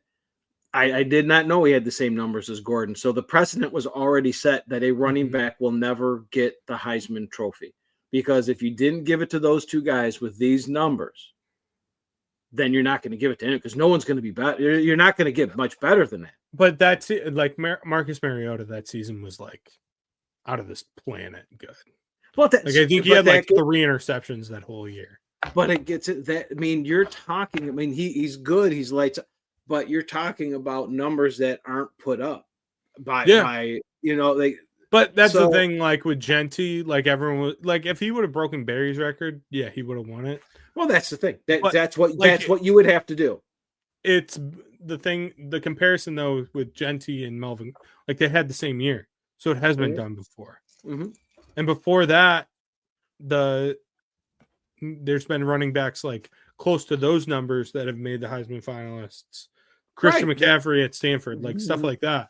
I did not know he had the same numbers as Gordon. So the precedent was already set that a running back will never get the Heisman Trophy. Because if you didn't give it to those two guys with these numbers, then you're not going to give it to him because no one's going to be better. You're not going to get much better than that. But that's it. Like Marcus Mariota that season was like out of this planet good. Well, I think he had like 3 interceptions that whole year. But it gets it. That I mean, you're talking. I mean, he's good. He's lights. But you're talking about numbers that aren't put up by But that's the thing, like with Genty, like everyone was like, if he would have broken Barry's record, yeah, he would have won it. Well, that's the thing. That's what you would have to do. It's the thing. The comparison though with Genty and Melvin, like they had the same year, so it has been done before. Mm-hmm. And before that, the there's been running backs like close to those numbers that have made the Heisman finalists. Christian McCaffrey at Stanford, like stuff like that.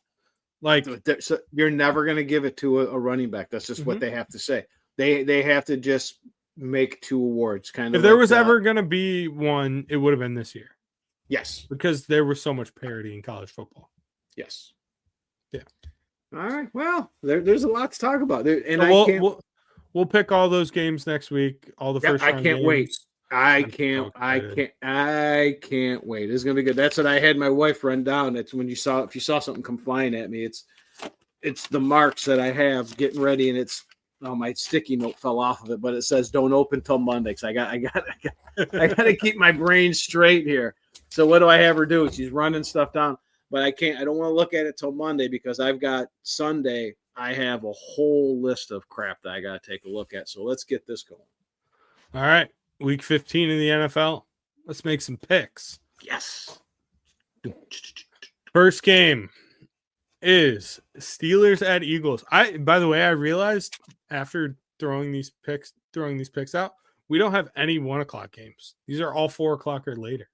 Like, so you're never going to give it to a running back. That's just what they have to say. They have to just make 2 awards. Kind of. If there was ever going to be one, it would have been this year. Yes, because there was so much parity in college football. Yes. Yeah. All right. Well, there's a lot to talk about there, and we'll pick all those games next week. All the first. I can't games. wait. I can't wait. It's gonna be good. That's what I had my wife run down. It's when if you saw something come flying at me, it's the marks that I have getting ready, and my sticky note fell off of it, but it says don't open till Monday. So I got to keep my brain straight here. So what do I have her do? She's running stuff down, but I don't want to look at it till Monday because I've got Sunday. I have a whole list of crap that I got to take a look at. So let's get this going. All right. Week 15 in the NFL. Let's make some picks. Yes. First game is Steelers at Eagles. By the way, I realized after throwing these picks out, we don't have any 1:00 games. These are all 4:00 or later.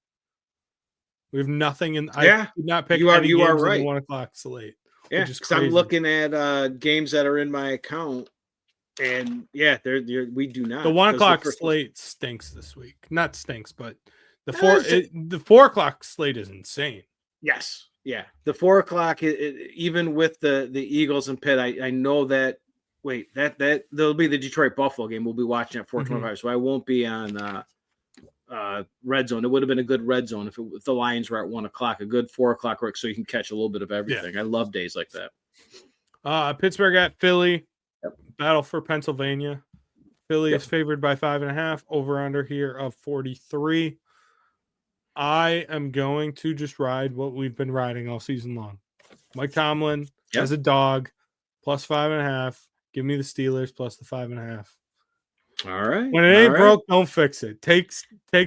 We have nothing in. I did not pick any games right. in the 1:00 slate. Yeah, because I'm looking at games that are in my account, and we do not. The 1:00 slate stinks this week. Not stinks, but the 4:00 slate is insane. Yes, yeah. The 4:00, even with the Eagles and Pitt, I know that. Wait, that there'll be the Detroit Buffalo game. We'll be watching at 4:25, so I won't be on red zone. It would have been a good red zone if the Lions were at 1:00, a good 4:00 work, so you can catch a little bit of everything. I love days like that. Pittsburgh at Philly. Yep. Battle for Pennsylvania. Philly is favored by 5.5. Over under here of 43. I am going to just ride what we've been riding all season long. Mike Tomlin as a dog, plus 5.5. Give me the Steelers plus the 5.5. All right. When it ain't broke, don't fix it. Take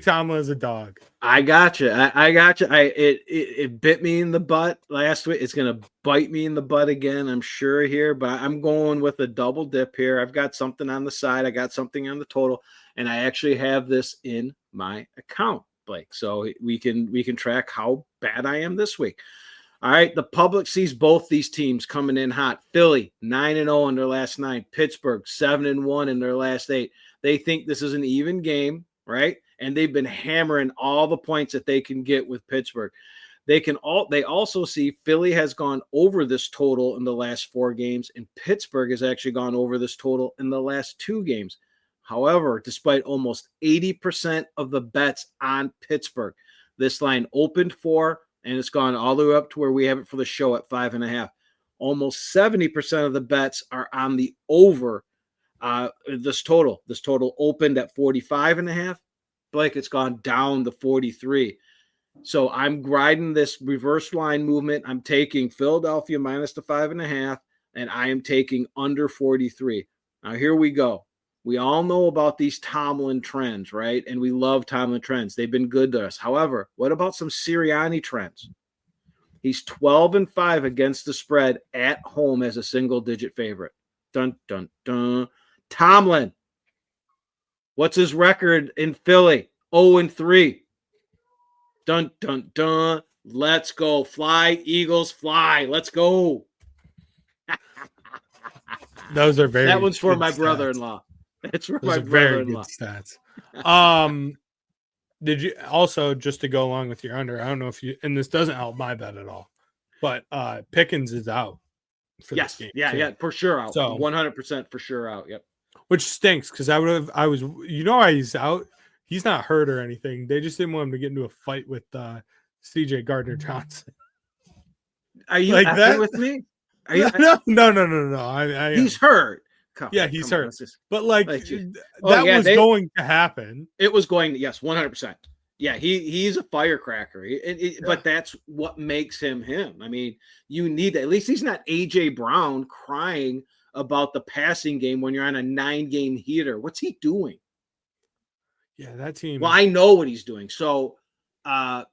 Tomlin as a dog. I got you. I got you. It bit me in the butt last week. It's gonna bite me in the butt again, I'm sure here. But I'm going with a double dip here. I've got something on the side. I got something on the total, and I actually have this in my account, Blake. So we can track how bad I am this week. All right, the public sees both these teams coming in hot. Philly 9-0 in their last 9. Pittsburgh 7-1 in their last 8. They think this is an even game, right? And they've been hammering all the points that they can get with Pittsburgh. They also see Philly has gone over this total in the last 4 games, and Pittsburgh has actually gone over this total in the last 2 games. However, despite almost 80% of the bets on Pittsburgh, this line opened 4. And it's gone all the way up to where we have it for the show at 5.5. Almost 70% of the bets are on the over this total. This total opened at 45.5. Blake, it's gone down to 43. So I'm riding this reverse line movement. I'm taking Philadelphia minus the 5.5, and I am taking under 43. Now here we go. We all know about these Tomlin trends, right? And we love Tomlin trends. They've been good to us. However, what about some Sirianni trends? He's 12-5 against the spread at home as a single-digit favorite. Dun, dun, dun. Tomlin, what's his record in Philly? 0-3. Dun, dun, dun. Let's go. Fly, Eagles, fly. Let's go. Those are very That one's for my stats. brother-in-law. That's for Those my brother-in-law. Stats. Did you also, just to go along with your under, I don't know if you, and this doesn't help my bet at all, but Pickens is out for this game. Yeah, for sure out. So 100% for sure out. Yep. Which stinks because why he's out. He's not hurt or anything. They just didn't want him to get into a fight with CJ Gardner-Johnson. Are you like that with me? Are you? No. He's hurt. He's hurt. But that was going to happen. It was going to, yes, 100%. Yeah, he's a firecracker. But that's what makes him him. I mean, you need that. At least he's not A.J. Brown crying about the passing game when you're on a 9-game heater. What's he doing? Yeah, that team. Well, I know what he's doing. So Sal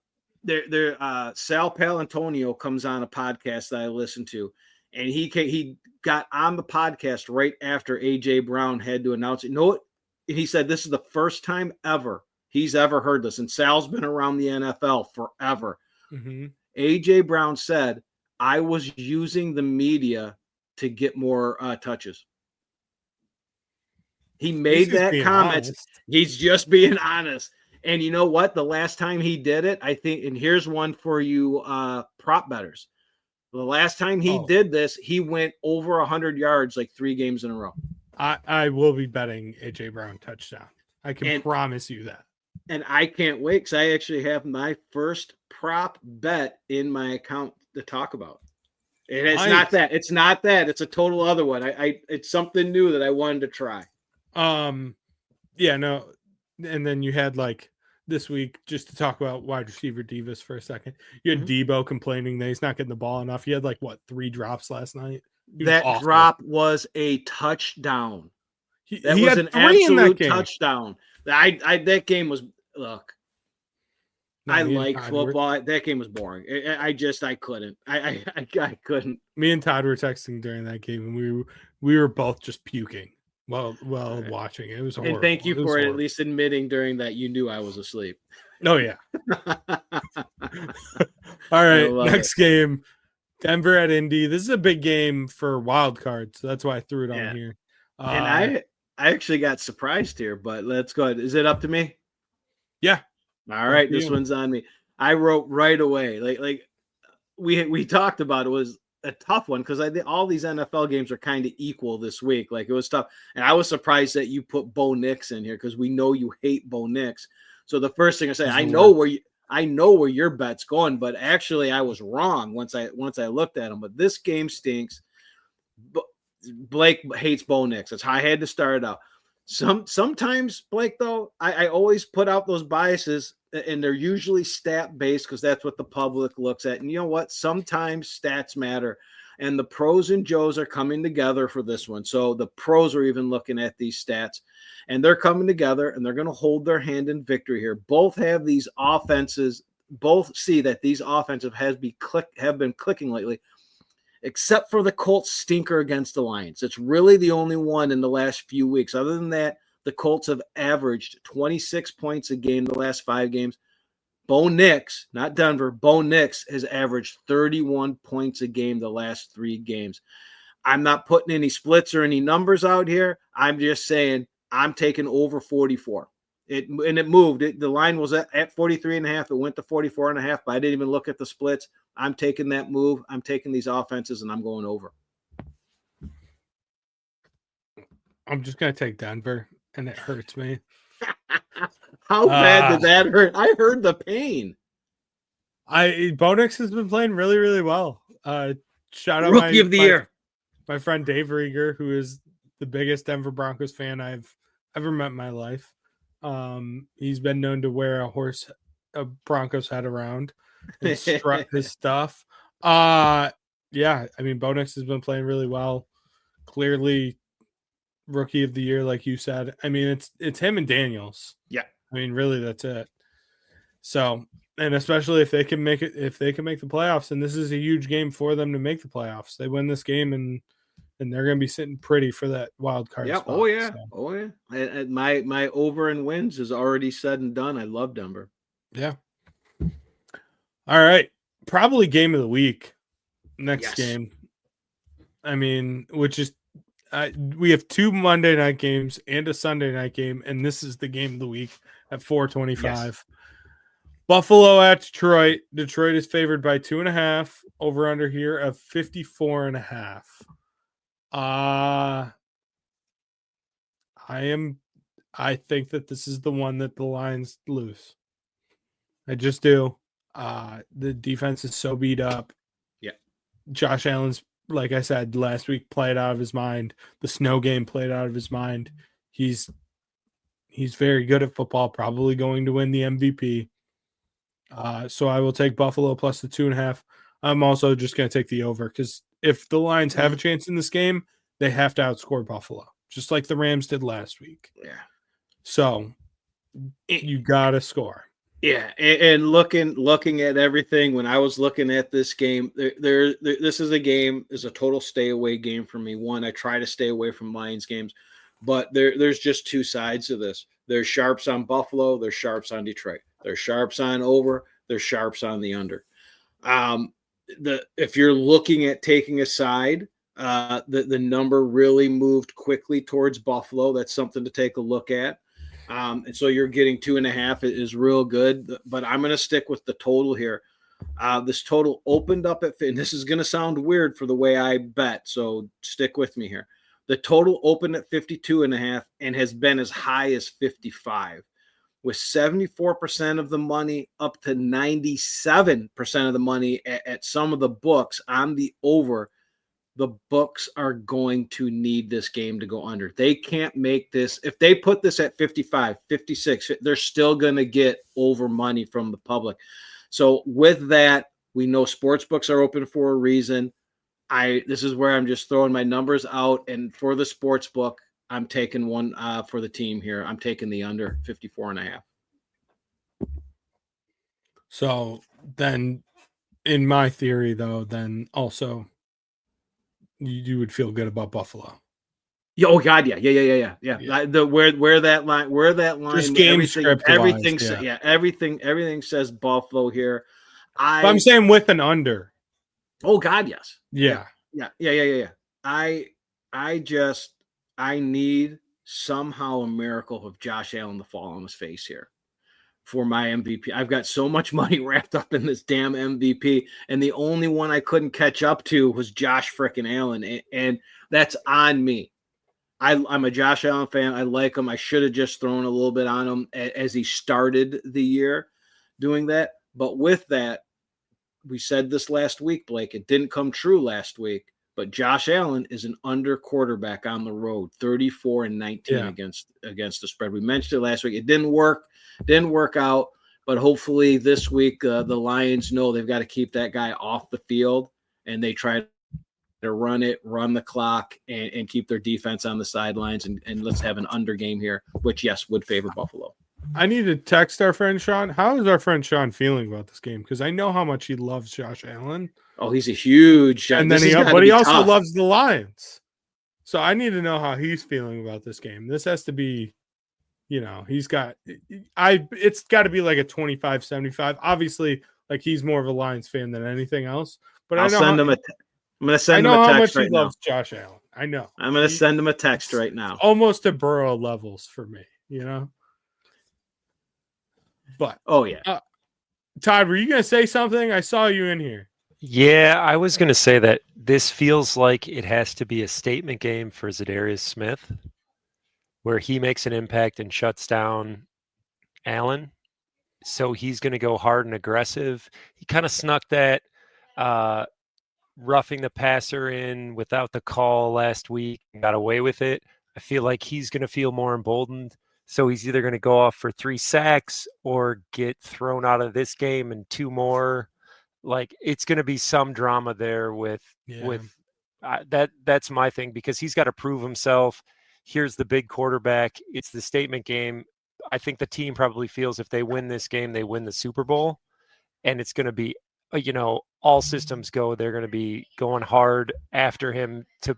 Palantonio comes on a podcast that I listen to, and he got on the podcast right after A.J. Brown had to announce it. You know what? he said this is the first time ever he's ever heard this. And Sal's been around the NFL forever. Mm-hmm. A.J. Brown said, I was using the media to get more touches. He made that comment. He's just being honest. And you know what? The last time he did it, I think, and here's one for you prop bettors. The last time he did this, he went over 100 yards like 3 games in a row. I will be betting A.J. Brown touchdown. I can promise you that. And I can't wait because I actually have my first prop bet in my account to talk about. And it's not that. It's not that. It's a total other one. It's something new that I wanted to try. Yeah, no. And then you had like this week, just to talk about wide receiver divas for a second. You had Debo complaining that he's not getting the ball enough. He had like 3 drops last night. That drop was a touchdown. That he was had an 3 in that game. touchdown. That game was look. No, I like football. That game was boring. I couldn't. I couldn't. Me and Todd were texting during that game, and we were both just puking while watching. It was horrible. And thank you for at least admitting during that you knew I was asleep. Oh yeah. All right, next game, Denver at Indy. This is a big game for wild cards, so that's why I threw it on here. And I actually got surprised here, but let's go ahead. Is it up to me? Yeah. All right, this one's on me. I wrote right away. Like we talked about, it was a tough one because all these NFL games are kind of equal this week. Like it was tough, and I was surprised that you put Bo Nix in here because we know you hate Bo Nix. So the first thing I say, I know where your bet's going, but actually I was wrong once I looked at him. But this game stinks. Blake hates Bo Nix. That's how I had to start out. Sometimes, Blake, though, I always put out those biases, and they're usually stat-based because that's what the public looks at. And you know what? Sometimes stats matter, and the pros and Joes are coming together for this one. So the pros are even looking at these stats, and they're coming together, and they're going to hold their hand in victory here. Both have these offenses. Both see that these offenses have been clicking lately, except for the Colts stinker against the Lions. It's really the only one in the last few weeks. Other than that, the Colts have averaged 26 points a game the last 5 games. Bo Nix, not Denver, Bo Nix has averaged 31 points a game the last 3 games. I'm not putting any splits or any numbers out here. I'm just saying I'm taking over 44. It moved. The line was at 43.5. It went to 44.5, but I didn't even look at the splits. I'm taking that move. I'm taking these offenses, and I'm going over. I'm just going to take Denver, and it hurts me. How bad did that hurt? I heard the pain. Bo Nix has been playing really, really well. Shout out Rookie of the year. My friend Dave Rieger, who is the biggest Denver Broncos fan I've ever met in my life. He's been known to wear a Broncos head around and strut his stuff. Yeah, I mean, Bo Nix has been playing really well. Clearly, rookie of the year, like you said. I mean, it's him and Daniels. Yeah, I mean, really, that's it. So, and especially if they can make the playoffs, and this is a huge game for them to make the playoffs. They win this game, and they're going to be sitting pretty for that wild card spot. Oh yeah. And my over and wins is already said and done. I love Denver. Yeah. All right. Probably game of the week. Next game. I mean, which is we have 2 Monday night games and a Sunday night game, and this is the game of the week at 4:25. Yes. Buffalo at Detroit. Detroit is favored by 2.5. Over under here of 54.5. I think that this is the one that the Lions lose. I just do. The defense is so beat up. Yeah. Josh Allen's, like I said last week, played out of his mind. The snow game played out of his mind. He's very good at football, probably going to win the MVP. So I will take Buffalo plus the 2.5. I'm also just going to take the over because if the Lions have a chance in this game, they have to outscore Buffalo, just like the Rams did last week. Yeah. So you got to score. Yeah, and looking at everything, when I was looking at this game, this is a total stay away game for me. One, I try to stay away from Lions games, but there's just two sides to this. There's sharps on Buffalo. There's sharps on Detroit. There's sharps on over. There's sharps on the under. If you're looking at taking a side, the number really moved quickly towards Buffalo. That's something to take a look at. And so you're getting 2.5 is real good, but I'm going to stick with the total here. This total opened up at, and this is going to sound weird for the way I bet, so stick with me here. The total opened at 52.5 and has been as high as 55, with 74% of the money up to 97% of the money at some of the books on the over. The books are going to need this game to go under. They can't make this. If they put this at 55, 56, they're still going to get over money from the public. So with that, we know sports books are open for a reason. This is where I'm just throwing my numbers out. And for the sports book, I'm taking one for the team here. I'm taking the under 54.5. So then in my theory, though, then also you would feel good about Buffalo. Yeah, oh God, yeah. Where that line, just game script, everything says Buffalo here. I'm saying with an under. Oh God, yes. Yeah. I need somehow a miracle of Josh Allen to fall on his face here for my MVP. I've got so much money wrapped up in this damn MVP, and the only one I couldn't catch up to was Josh frickin' Allen, and that's on me. I'm a Josh Allen fan. I like him. I should have just thrown a little bit on him as he started the year doing that. But with that, we said this last week, Blake. It didn't come true last week, but Josh Allen is an under quarterback on the road, 34-19 against the spread. We mentioned it last week. It didn't work out, but hopefully this week the Lions know they've got to keep that guy off the field, and they try to run the clock, and keep their defense on the sidelines, and let's have an under game here, which, yes, would favor Buffalo. I need to text our friend Sean. How is our friend Sean feeling about this game? Because I know how much he loves Josh Allen. Oh, he's a huge, and then he also loves the Lions. So I need to know how he's feeling about this game. This has to be, it's got to be like a 25-75. Obviously, like, he's more of a Lions fan than anything else. But I'm going to send him a text right now. Loves Josh Allen. I know. I'm going to send him a text right now. Almost to Burrow levels for me, But Todd, were you going to say something? I saw you in here. Yeah, I was going to say that this feels like it has to be a statement game for Zadarius Smith, where he makes an impact and shuts down Allen. So he's going to go hard and aggressive. He kind of snuck that roughing the passer in without the call last week and got away with it. I feel like he's going to feel more emboldened. So he's either going to go off for 3 sacks or get thrown out of this game and 2 more. Like, it's going to be some drama there with that's my thing, because he's got to prove himself. Here's the big quarterback. It's the statement game. I think the team probably feels if they win this game, they win the Super Bowl, and it's going to be, all systems go. They're going to be going hard after him to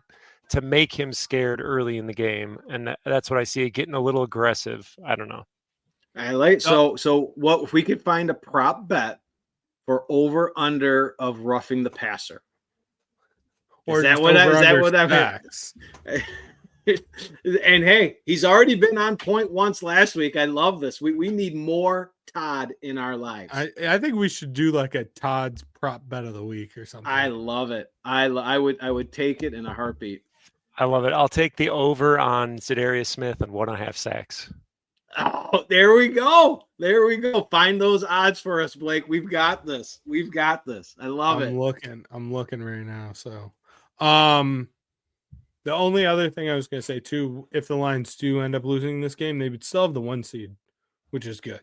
make him scared early in the game. And that's what I see, getting a little aggressive. I don't know. I like, so what if we could find a prop bet for over under of roughing the passer? Is that what I And hey, he's already been on point once last week. I love this. We need more Todd in our lives. I think we should do like a Todd's prop bet of the week or something. I love it. I would take it in a heartbeat. I love it. I'll take the over on Zadarius Smith and 1.5 sacks. Oh, there we go. Find those odds for us, Blake. We've got this. I love it. I'm looking right now. So, the only other thing I was going to say too, if the Lions do end up losing this game, they would still have the 1 seed, which is good,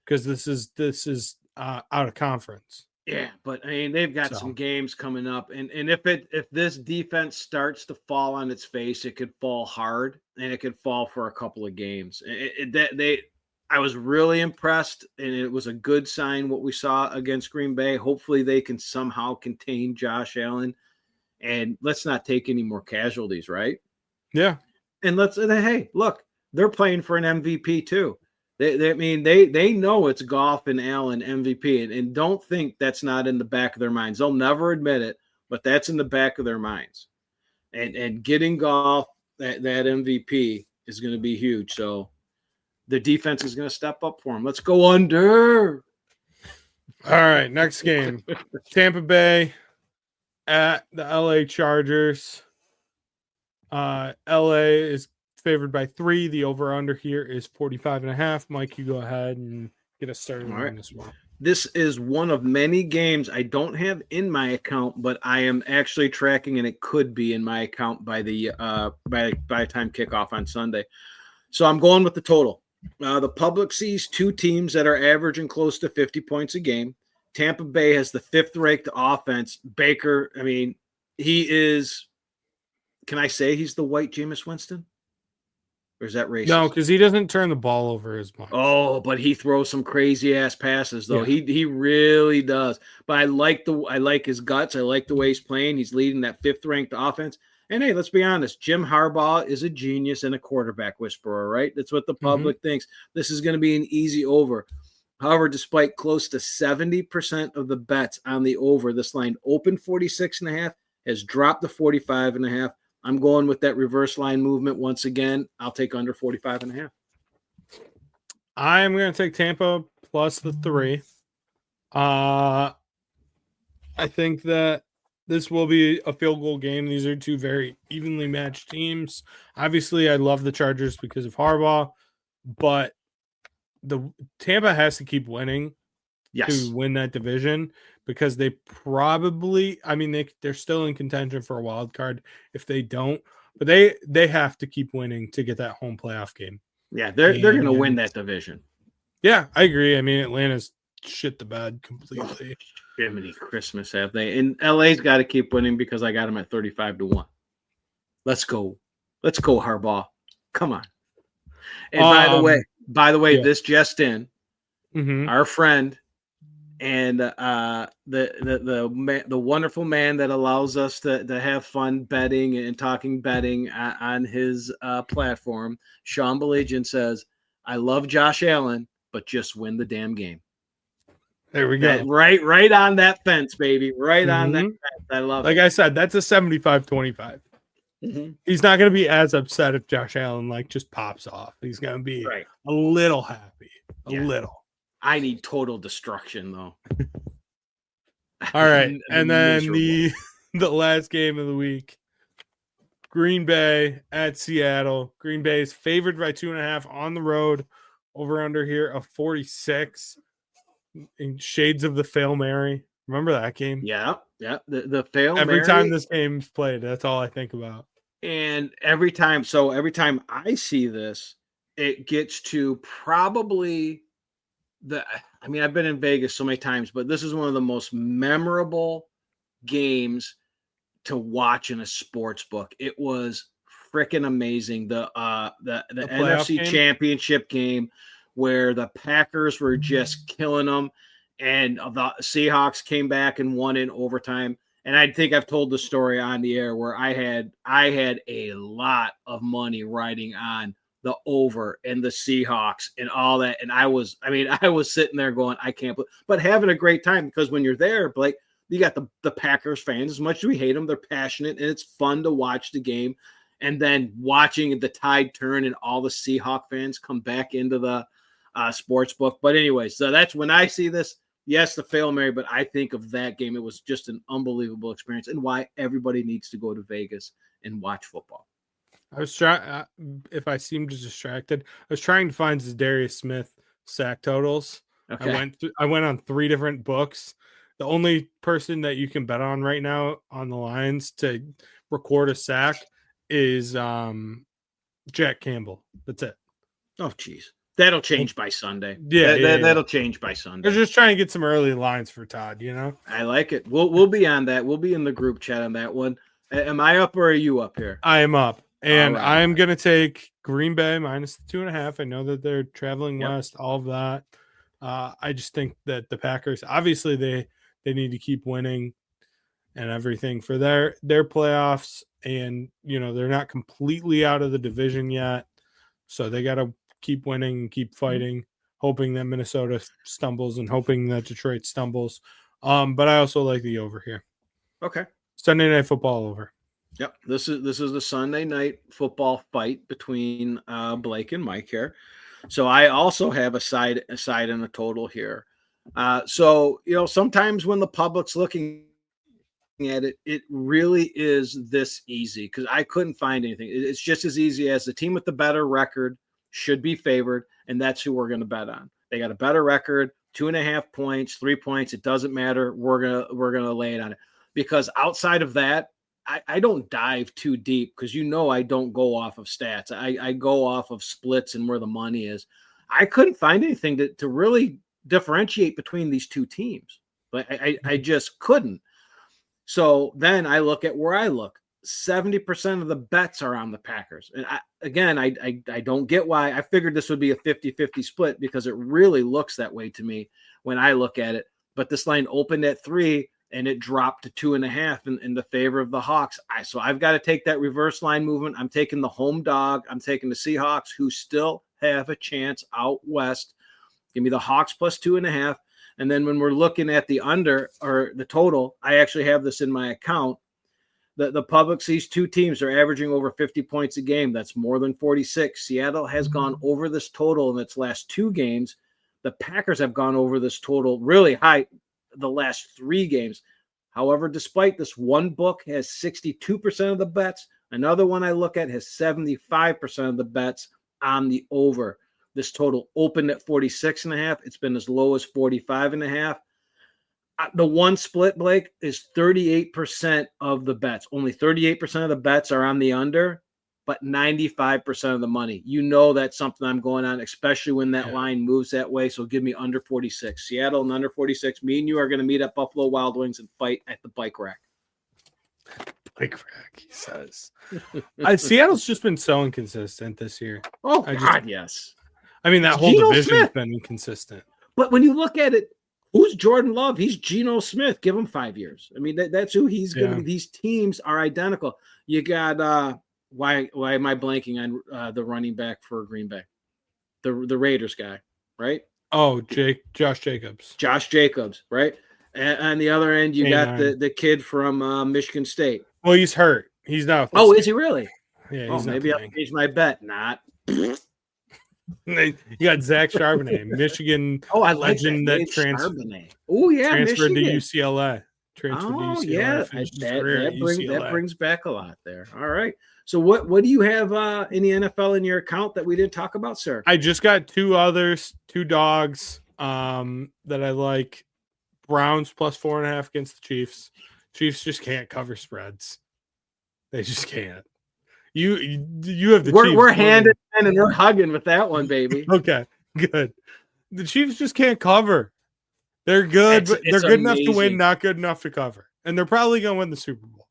because this is out of conference. Yeah, but I mean, they've got some games coming up, and if this defense starts to fall on its face, it could fall hard, and it could fall for a couple of games. I was really impressed, and it was a good sign what we saw against Green Bay. Hopefully, they can somehow contain Josh Allen, and let's not take any more casualties, right? Yeah. And hey, look, they're playing for an MVP too. They know it's Goff and Allen MVP, and don't think that's not in the back of their minds. They'll never admit it, but that's in the back of their minds. And getting Goff that MVP is going to be huge. So the defense is going to step up for them. Let's go under. All right, next game. Tampa Bay at the LA Chargers. LA is favored by 3. The over-under here is 45.5. Mike, you go ahead and get us started on this one. This is one of many games I don't have in my account, but I am actually tracking, and it could be in my account by the time kickoff on Sunday. So I'm going with the total. The public sees two teams that are averaging close to 50 points a game. Tampa Bay has the 5th-ranked offense. Baker, I mean, he is – can I say he's the white Jameis Winston? Or is that racist? No, because he doesn't turn the ball over as much. Oh, but he throws some crazy-ass passes, though. Yeah. He really does. But I like his guts. I like the way he's playing. He's leading that 5th-ranked offense. And, hey, let's be honest. Jim Harbaugh is a genius and a quarterback whisperer, right? That's what the public thinks. This is going to be an easy over. However, despite close to 70% of the bets on the over, this line opened 46.5, has dropped to 45.5. I'm going with that reverse line movement once again. I'll take under 45.5. I am going to take Tampa plus the 3. I think that this will be a field goal game. These are two very evenly matched teams. Obviously, I love the Chargers because of Harbaugh, but the Tampa has to keep winning to win that division, because they probably, I mean, they're still in contention for a wild card if they don't, but they have to keep winning to get that home playoff game. Yeah, they're going to win that division. Yeah, I agree. I mean, Atlanta's shit the bed completely. Jiminy Christmas, have they? And LA's got to keep winning because I got them at 35-1. Let's go, Harbaugh. Come on. And by the way, yeah. This just in, our friend and the wonderful man that allows us to have fun betting and talking betting on his platform, Sean Belegian, says, I love Josh Allen, but just win the damn game. There we go. Right on that fence, baby. Right on that fence. I love it. Like I said, that's a 75-25. He's not going to be as upset if Josh Allen just pops off. He's going to be a little happy. A little. I need total destruction, though. All right. And then the last game of the week, Green Bay at Seattle. Green Bay is favored by 2.5 on the road. Over under here of 46. In shades of the Fail Mary. Remember that game? Yeah. The Fail Mary. Every time this game's played, that's all I think about. And every time I see this, it gets to probably I've been in Vegas so many times, but this is one of the most memorable games to watch in a sports book. It was freaking amazing. The NFC Championship game where the Packers were just killing them, and the Seahawks came back and won in overtime. And I think I've told the story on the air where I had a lot of money riding on the over and the Seahawks and all that. And I was sitting there going, I can't believe, but having a great time, because when you're there, Blake, you got the Packers fans. As much as we hate them, they're passionate, and it's fun to watch the game. And then watching the tide turn and all the Seahawk fans come back into the sports book. But anyway, so that's when I see this. Yes, the Fail Mary, but I think of that game. It was just an unbelievable experience, and why everybody needs to go to Vegas and watch football. I was trying. If I seemed distracted, I was trying to find Zadarius Smith sack totals. Okay. I went on 3 different books. The only person that you can bet on right now on the lines to record a sack is Jack Campbell. That's it. Oh, geez. That'll change by Sunday. Yeah, that'll change by Sunday. I was just trying to get some early lines for Todd, I like it. We'll be on that. We'll be in the group chat on that one. Am I up or are you up here? I am up. And I am going to take Green Bay minus the 2.5. I know that they're traveling west, all of that. I just think that the Packers, obviously they need to keep winning and everything for their playoffs. and they're not completely out of the division yet, so they got to keep winning and keep fighting, hoping that Minnesota stumbles and hoping that Detroit stumbles. But I also like the over here. Okay. Sunday Night Football over. Yep. This is the Sunday night football fight between Blake and Mike here. So I also have a side and a total here. So sometimes when the public's looking at it, it really is this easy because I couldn't find anything. It's just as easy as the team with the better record should be favored, and that's who we're going to bet on. They got a better record, 2.5 points, 3 points. It doesn't matter. We're gonna lay it on it because outside of that, I don't dive too deep because I don't go off of stats. I go off of splits and where the money is. I couldn't find anything to really differentiate between these two teams, but I just couldn't. So then I look at where I look. 70% of the bets are on the Packers. And I don't get why. I figured this would be a 50-50 split because it really looks that way to me when I look at it. But this line opened at 3 and it dropped to 2.5 in the favor of the Hawks. So I've got to take that reverse line movement. I'm taking the home dog. I'm taking the Seahawks, who still have a chance out west. Give me the Hawks plus 2.5. And then when we're looking at the under or the total, I actually have this in my account. The public sees two teams are averaging over 50 points a game. That's more than 46. Seattle has gone over this total in its last 2 games. The Packers have gone over this total really high the last 3 games. However, despite this, one book has 62% of the bets. Another one I look at has 75% of the bets on the over. This total opened at 46.5. It's been as low as 45.5. The one split, Blake, is 38% of the bets. Only 38% of the bets are on the under, but 95% of the money. That's something I'm going on, especially when that line moves that way. So give me under 46. Seattle and under 46. Me and you are going to meet at Buffalo Wild Wings and fight at the bike rack. Bike rack, he says. Seattle's just been so inconsistent this year. Oh, God, yes. I mean, that whole division's been inconsistent. But when you look at it, who's Jordan Love? He's Geno Smith. Give him 5 years. I mean, that's who he's going to be. These teams are identical. You got why am I blanking on the running back for Green Bay? The Raiders guy, right? Oh, Josh Jacobs. Josh Jacobs, right? And on the other end, you got the kid from Michigan State. Well, he's hurt. He's not. Oh, is he really? Yeah. He's maybe I'll change my bet. Not. You got Zach Charbonnet, Michigan legend that transferred. Oh yeah, transferred Michigan. to UCLA. That brings back a lot there. All right. So what do you have in the NFL in your account that we didn't talk about, sir? I just got 2 dogs that I like. Browns plus 4.5 against the Chiefs. Chiefs just can't cover spreads. They just can't. You have the Chiefs. We're hand in hand and we're hugging with that one, baby. Okay, good. The Chiefs just can't cover. They're good, but they're good enough to win, not good enough to cover. And they're probably going to win the Super Bowl.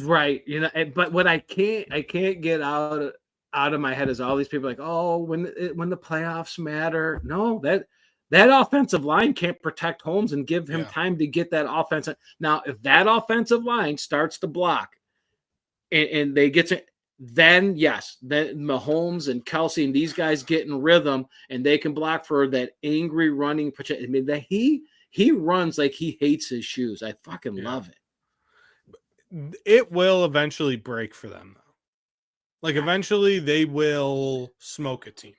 Right. But what I can't get out of my head is all these people like, oh, when the playoffs matter. No, that offensive line can't protect Holmes and give him time to get that offense. Now, if that offensive line starts to block and they get to, then yes, then Mahomes and Kelsey and these guys get in rhythm and they can block for that angry running. I mean, that he runs like he hates his shoes. I fucking love it. It will eventually break for them, though. Like, eventually they will smoke a team.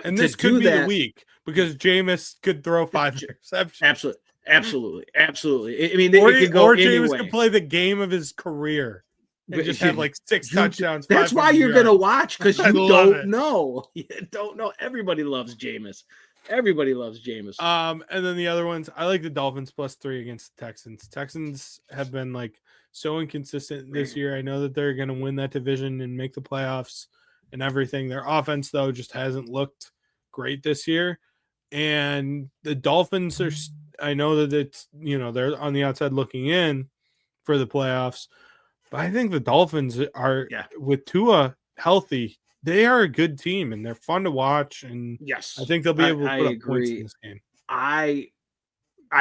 And this could be the week because Jameis could throw 5 interceptions. Absolutely. I mean, it could go Jameis could play the game of his career and just have like 6 touchdowns. That's why you're going to watch, because you don't know. You don't know. Everybody loves Jameis. And then the other ones, I like the Dolphins plus 3 against the Texans. Texans have been like so inconsistent this year. I know that they're going to win that division and make the playoffs and everything. Their offense, though, just hasn't looked great this year. And the Dolphins are, I know that it's, they're on the outside looking in for the playoffs, but I think the Dolphins are, with Tua healthy, they are a good team and they're fun to watch. And yes, I think they'll be able to put up points in this game. I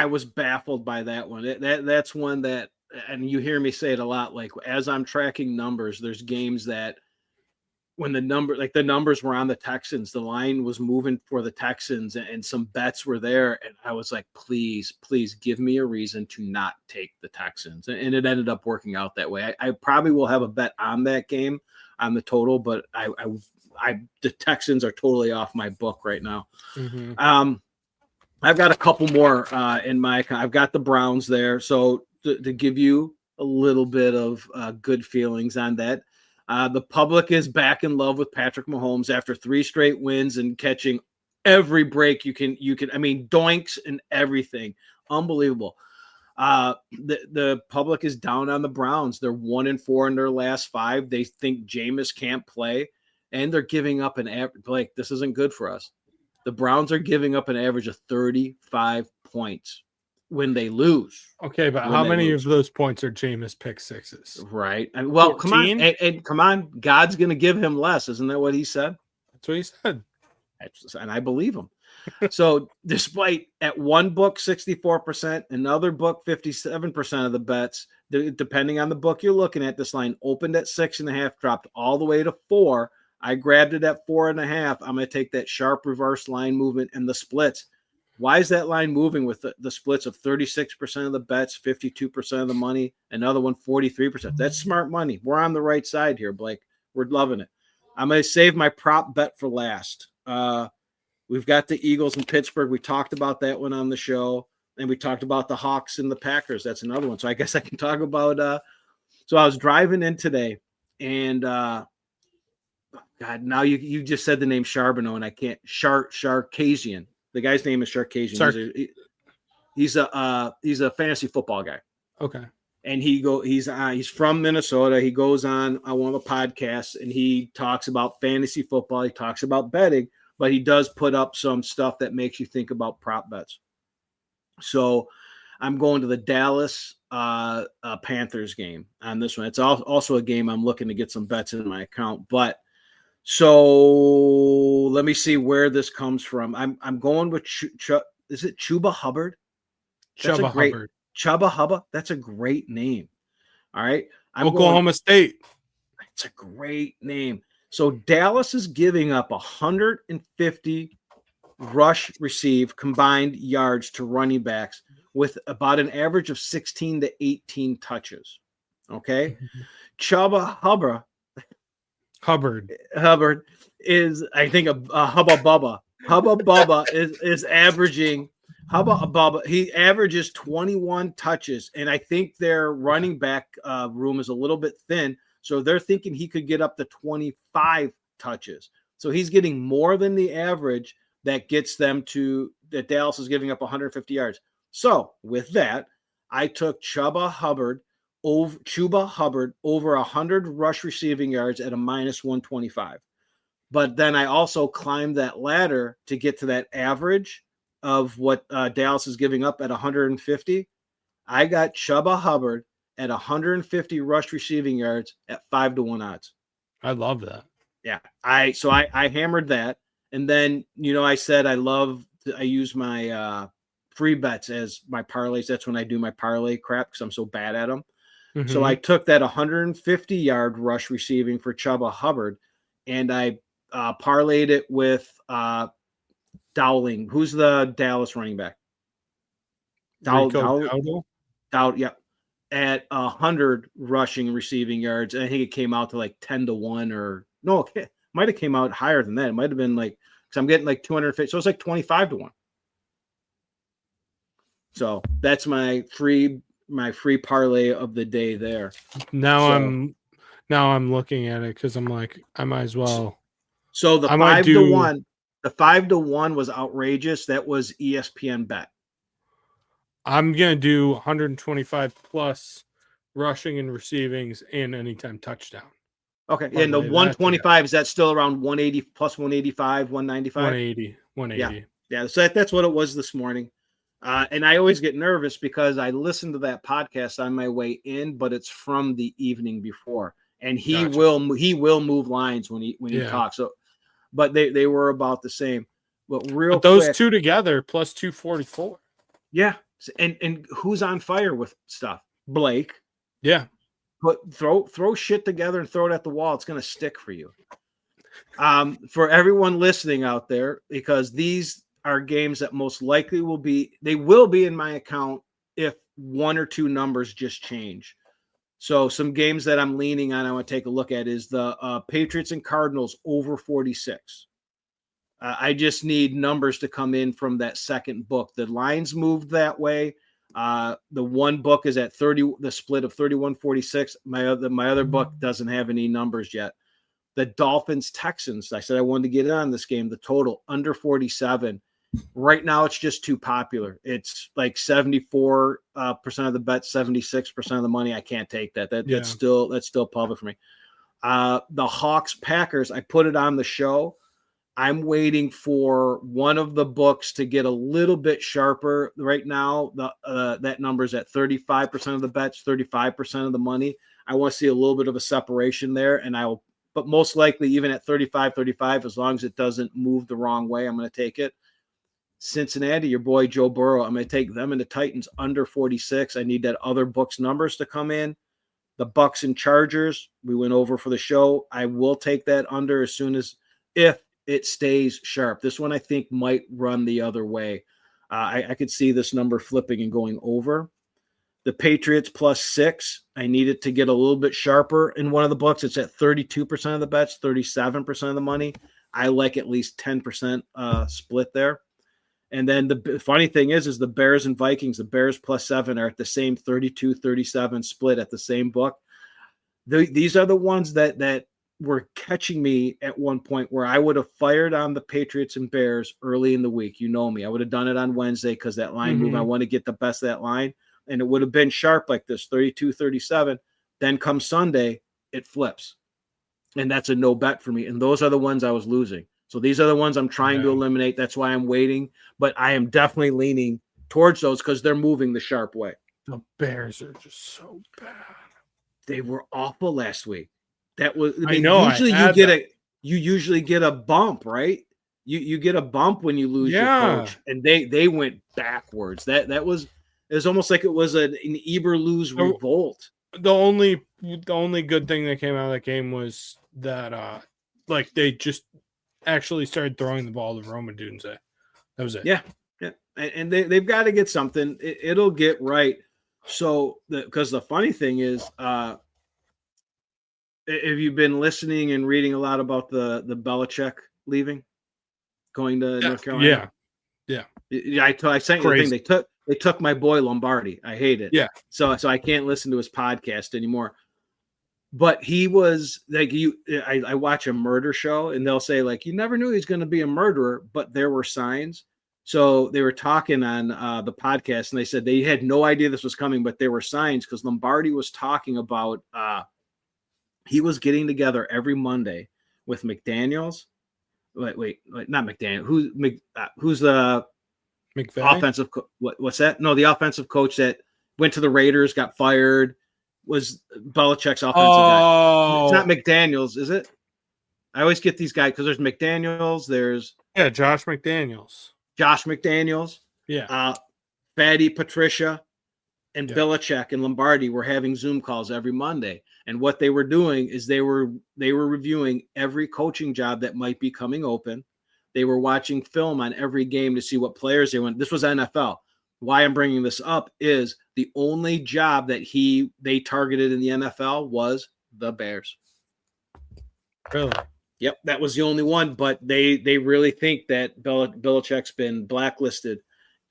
was baffled by that one. That's one that and you hear me say it a lot, like as I'm tracking numbers, there's games that when the numbers were on the Texans, the line was moving for the Texans and some bets were there. And I was like, please give me a reason to not take the Texans. And it ended up working out that way. I probably will have a bet on that game on the total, but the Texans are totally off my book right now. Mm-hmm. I've got a couple more in my account. I've got the Browns there. So to give you a little bit of good feelings on that, the public is back in love with Patrick Mahomes after 3 straight wins and catching every break you can. I mean, doinks and everything. Unbelievable. The public is down on the Browns. They're 1-4 in their last 5. They think Jameis can't play, and they're giving up an average. Like, this isn't good for us. The Browns are giving up an average of 35 points when they lose. Okay, but how many of those points are Jameis pick sixes? Right. And well, 14? come on. And come on. God's going to give him less. Isn't that what he said? That's what he said. And I believe him. So despite at one book, 64%, another book, 57% of the bets, depending on the book you're looking at, this line opened at 6.5, dropped all the way to 4. I grabbed it at 4.5. I'm going to take that sharp reverse line movement and the splits. Why is that line moving with the splits of 36% of the bets, 52% of the money, another one 43%? That's smart money. We're on the right side here, Blake. We're loving it. I'm going to save my prop bet for last. We've got the Eagles in Pittsburgh. We talked about that one on the show, and we talked about the Hawks and the Packers. That's another one. So I guess I can talk about so I was driving in today, and God, now you just said the name Charbonneau, and I can't. Sharkazian. The guy's name is Sharkazian. He's a fantasy football guy. Okay. And he's from Minnesota. He goes on one of the podcasts and he talks about fantasy football. He talks about betting, but he does put up some stuff that makes you think about prop bets. So I'm going to the Dallas Panthers game on this one. It's also a game I'm looking to get some bets in my account. But so let me see where this comes from. I'm going with is it Chuba Hubbard? Chuba Hubbard. That's a great name. All right. Oklahoma State. It's a great name. So Dallas is giving up 150 rush receive combined yards to running backs with about an average of 16 to 18 touches. Okay. Chuba Hubbard is, I think, a Hubba Bubba. Hubba Bubba is averaging Hubba Bubba. He averages 21 touches, and I think their running back room is a little bit thin, so they're thinking he could get up to 25 touches. So he's getting more than the average that gets them to that Dallas is giving up 150 yards. So with that, I took Chuba Hubbard over 100 rush receiving yards at a minus 125. But then I also climbed that ladder to get to that average of what Dallas is giving up at 150. I got Chuba Hubbard at 150 rush receiving yards at 5-1 odds. I love that. Yeah. I hammered that. And then, I said I use my free bets as my parlays. That's when I do my parlay crap because I'm so bad at them. Mm-hmm. So I took that 150-yard rush receiving for Chuba Hubbard, and I parlayed it with Dowling. Who's the Dallas running back? Dowdle? Yep. At 100 rushing receiving yards. I think it came out to like 10-1 or no, it might have came out higher than that. It might have been like, because I'm getting like 250. So it's like 25-1. So that's my free parlay of the day there. Now I'm looking at it because I'm like, I might as well. So the 5-1 was outrageous. That was ESPN bet. I'm gonna do 125 plus rushing and receivings and anytime touchdown. Okay, and the 125 is that still around 180 plus 185, 195? 180. Yeah. So that's what it was this morning. And I always get nervous because I listened to that podcast on my way in, but it's from the evening before, and he will move lines when he talks. So, but they were about the same. But those quick, two together plus 244. Yeah, and who's on fire with stuff? Blake. Yeah. Throw shit together and throw it at the wall. It's going to stick for you. For everyone listening out there, because these are games that most likely will be in my account if one or two numbers just change. So some games that I'm leaning on, I want to take a look at is the Patriots and Cardinals over 46. I just need numbers to come in from that second book. The lines moved that way. The one book is at 30, the split of 31-46. My other book doesn't have any numbers yet. The Dolphins Texans, I said I wanted to get in on this game. The total under 47. Right now, it's just too popular. It's like 74% of the bet, 76% of the money. I can't take that. That's still public for me. The Hawks Packers, I put it on the show. I'm waiting for one of the books to get a little bit sharper. Right now, that number's at 35% of the bets, 35% of the money. I want to see a little bit of a separation there, but most likely even at 35, as long as it doesn't move the wrong way, I'm going to take it. Cincinnati, your boy Joe Burrow, I'm going to take them and the Titans under 46. I need that other book's numbers to come in. The Bucks and Chargers, we went over for the show. I will take that under as soon as if it stays sharp. This one I think might run the other way. I could see this number flipping and going over. The Patriots +6. I need it to get a little bit sharper in one of the books. It's at 32% of the bets, 37% of the money. I like at least 10% split there. And then the funny thing is the Bears and Vikings, the Bears +7 are at the same 32-37 split at the same book. These are the ones that were catching me at one point where I would have fired on the Patriots and Bears early in the week. You know me. I would have done it on Wednesday because that line move, I want to get the best of that line. And it would have been sharp like this, 32-37. Then come Sunday, it flips. And that's a no bet for me. And those are the ones I was losing. So these are the ones I'm trying to eliminate. That's why I'm waiting. But I am definitely leaning towards those because they're moving the sharp way. The Bears are just so bad. They were awful last week. That was usually you usually get a bump, right? You get a bump when you lose your coach. And they went backwards. It was almost like it was an Eberflus revolt. The only good thing that came out of that game was that they just actually started throwing the ball to Roma Dunze. That was it. Yeah. And they've got to get something. It'll get right. So because the funny thing is, have you been listening and reading a lot about the Belichick leaving, going to North Carolina? Yeah. I sent you the thing. They took my boy Lombardi. I hate it. Yeah. So I can't listen to his podcast anymore. But he was like I watch a murder show and they'll say like you never knew he was going to be a murderer, but there were signs. So they were talking on the podcast and they said they had no idea this was coming, but there were signs because Lombardi was talking about he was getting together every Monday with McDaniels. Wait, not McDaniel. Who's the McVay? Offensive? What's that? No, the offensive coach that went to the Raiders, got fired. Was Belichick's offensive guy. It's not McDaniels, is it? I always get these guys because there's McDaniels, there's Josh McDaniels. Yeah. Fatty Patricia and Belichick and Lombardi were having Zoom calls every Monday. And what they were doing is they were reviewing every coaching job that might be coming open. They were watching film on every game to see what players they went. This was NFL. Why I'm bringing this up is the only job that they targeted in the NFL was the Bears. Really? Yep, that was the only one. But they really think that Belichick's been blacklisted,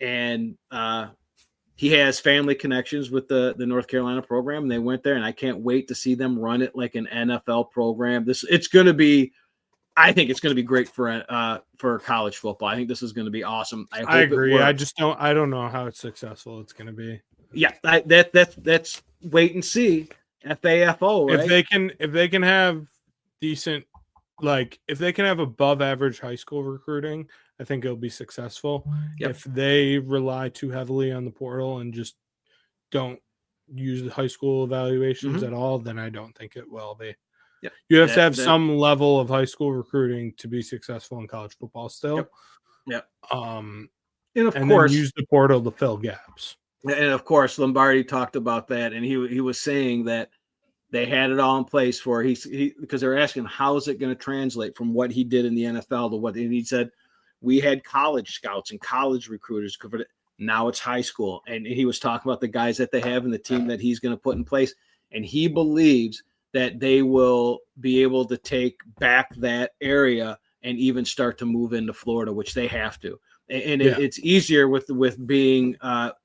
and he has family connections with the North Carolina program. And they went there, and I can't wait to see them run it like an NFL program. It's going to be. I think it's going to be great for college football. I think this is going to be awesome. I agree. I don't know how successful it's going to be. Yeah, that's wait and see. FAFO, right? If they can have decent, if they can have above average high school recruiting, I think it'll be successful. Yep. If they rely too heavily on the portal and just don't use the high school evaluations at all, then I don't think it will be. Yep. You have to have some level of high school recruiting to be successful in college football still. Yep. And of course, then use the portal to fill gaps. And of course, Lombardi talked about that, and he was saying that they had it all in place for he because they're asking how is it going to translate from what he did in the NFL to what, and he said we had college scouts and college recruiters covered it. Now it's high school, and he was talking about the guys that they have in the team that he's going to put in place, and he believes that they will be able to take back that area and even start to move into Florida, which they have to. And it's easier with being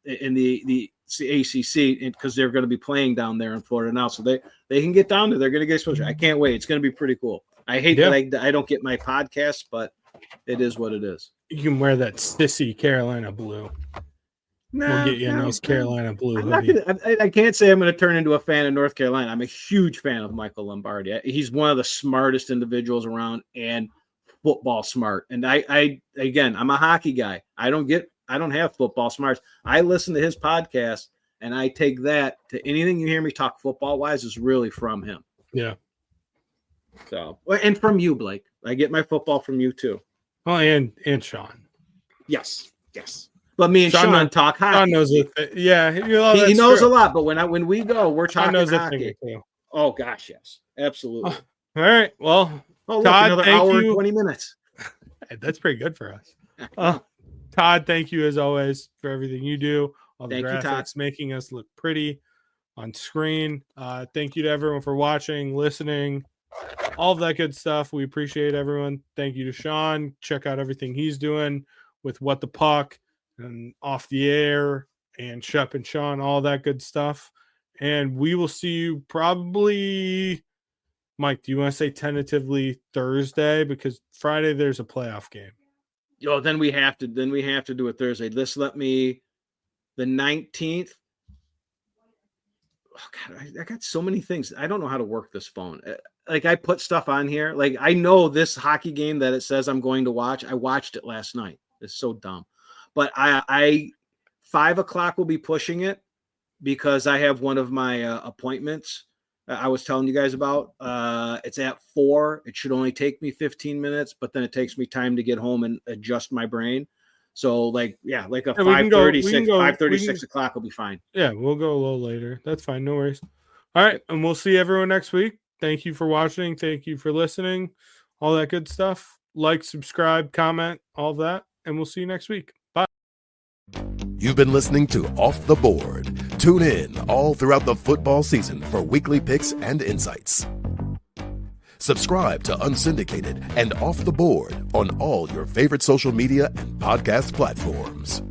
in the ACC because they're going to be playing down there in Florida now, so they can get down there. They're going to get exposure. I can't wait. It's going to be pretty cool. I hate that I don't get my podcast, but it is what it is. You can wear that sissy Carolina blue. We'll get you a nice Carolina blue hoodie. I can't say I'm going to turn into a fan of North Carolina. I'm a huge fan of Michael Lombardi. He's one of the smartest individuals around and football smart. And I'm a hockey guy. I don't have football smarts. I listen to his podcast and I take that to anything you hear me talk football wise is really from him. Yeah. So, and from you, Blake. I get my football from you too. Oh, and Sean. Yes. But me and Sean talk hockey. Sean knows it. Yeah, he knows a lot. But when we go, we're talking hockey. Too. Oh gosh, yes, absolutely. All right. Well, look, Todd, another hour and 20 minutes. That's pretty good for us. Todd, thank you as always for everything you do. All the graphics, making us look pretty on screen. Thank you to everyone for watching, listening, all of that good stuff. We appreciate everyone. Thank you to Sean. Check out everything he's doing with What the Puck and Off the Air and Shep and Sean, all that good stuff. And we will see you probably, Mike, do you want to say tentatively Thursday? Because Friday there's a playoff game. Then we have to do it Thursday. The 19th. Oh God, I got so many things. I don't know how to work this phone. Like I put stuff on here. Like I know this hockey game that it says I'm going to watch. I watched it last night. It's so dumb. But I 5 o'clock will be pushing it because I have one of my appointments I was telling you guys about. It's at 4. It should only take me 15 minutes, but then it takes me time to get home and adjust my brain. So like a 5:30, 6 o'clock will be fine. Yeah, we'll go a little later. That's fine. No worries. All right. And we'll see everyone next week. Thank you for watching. Thank you for listening. All that good stuff. Like, subscribe, comment, all of that. And we'll see you next week. Bye. You've been listening to Off the Board. Tune in all throughout the football season for weekly picks and insights. Subscribe to Unsyndicated and Off the Board on all your favorite social media and podcast platforms.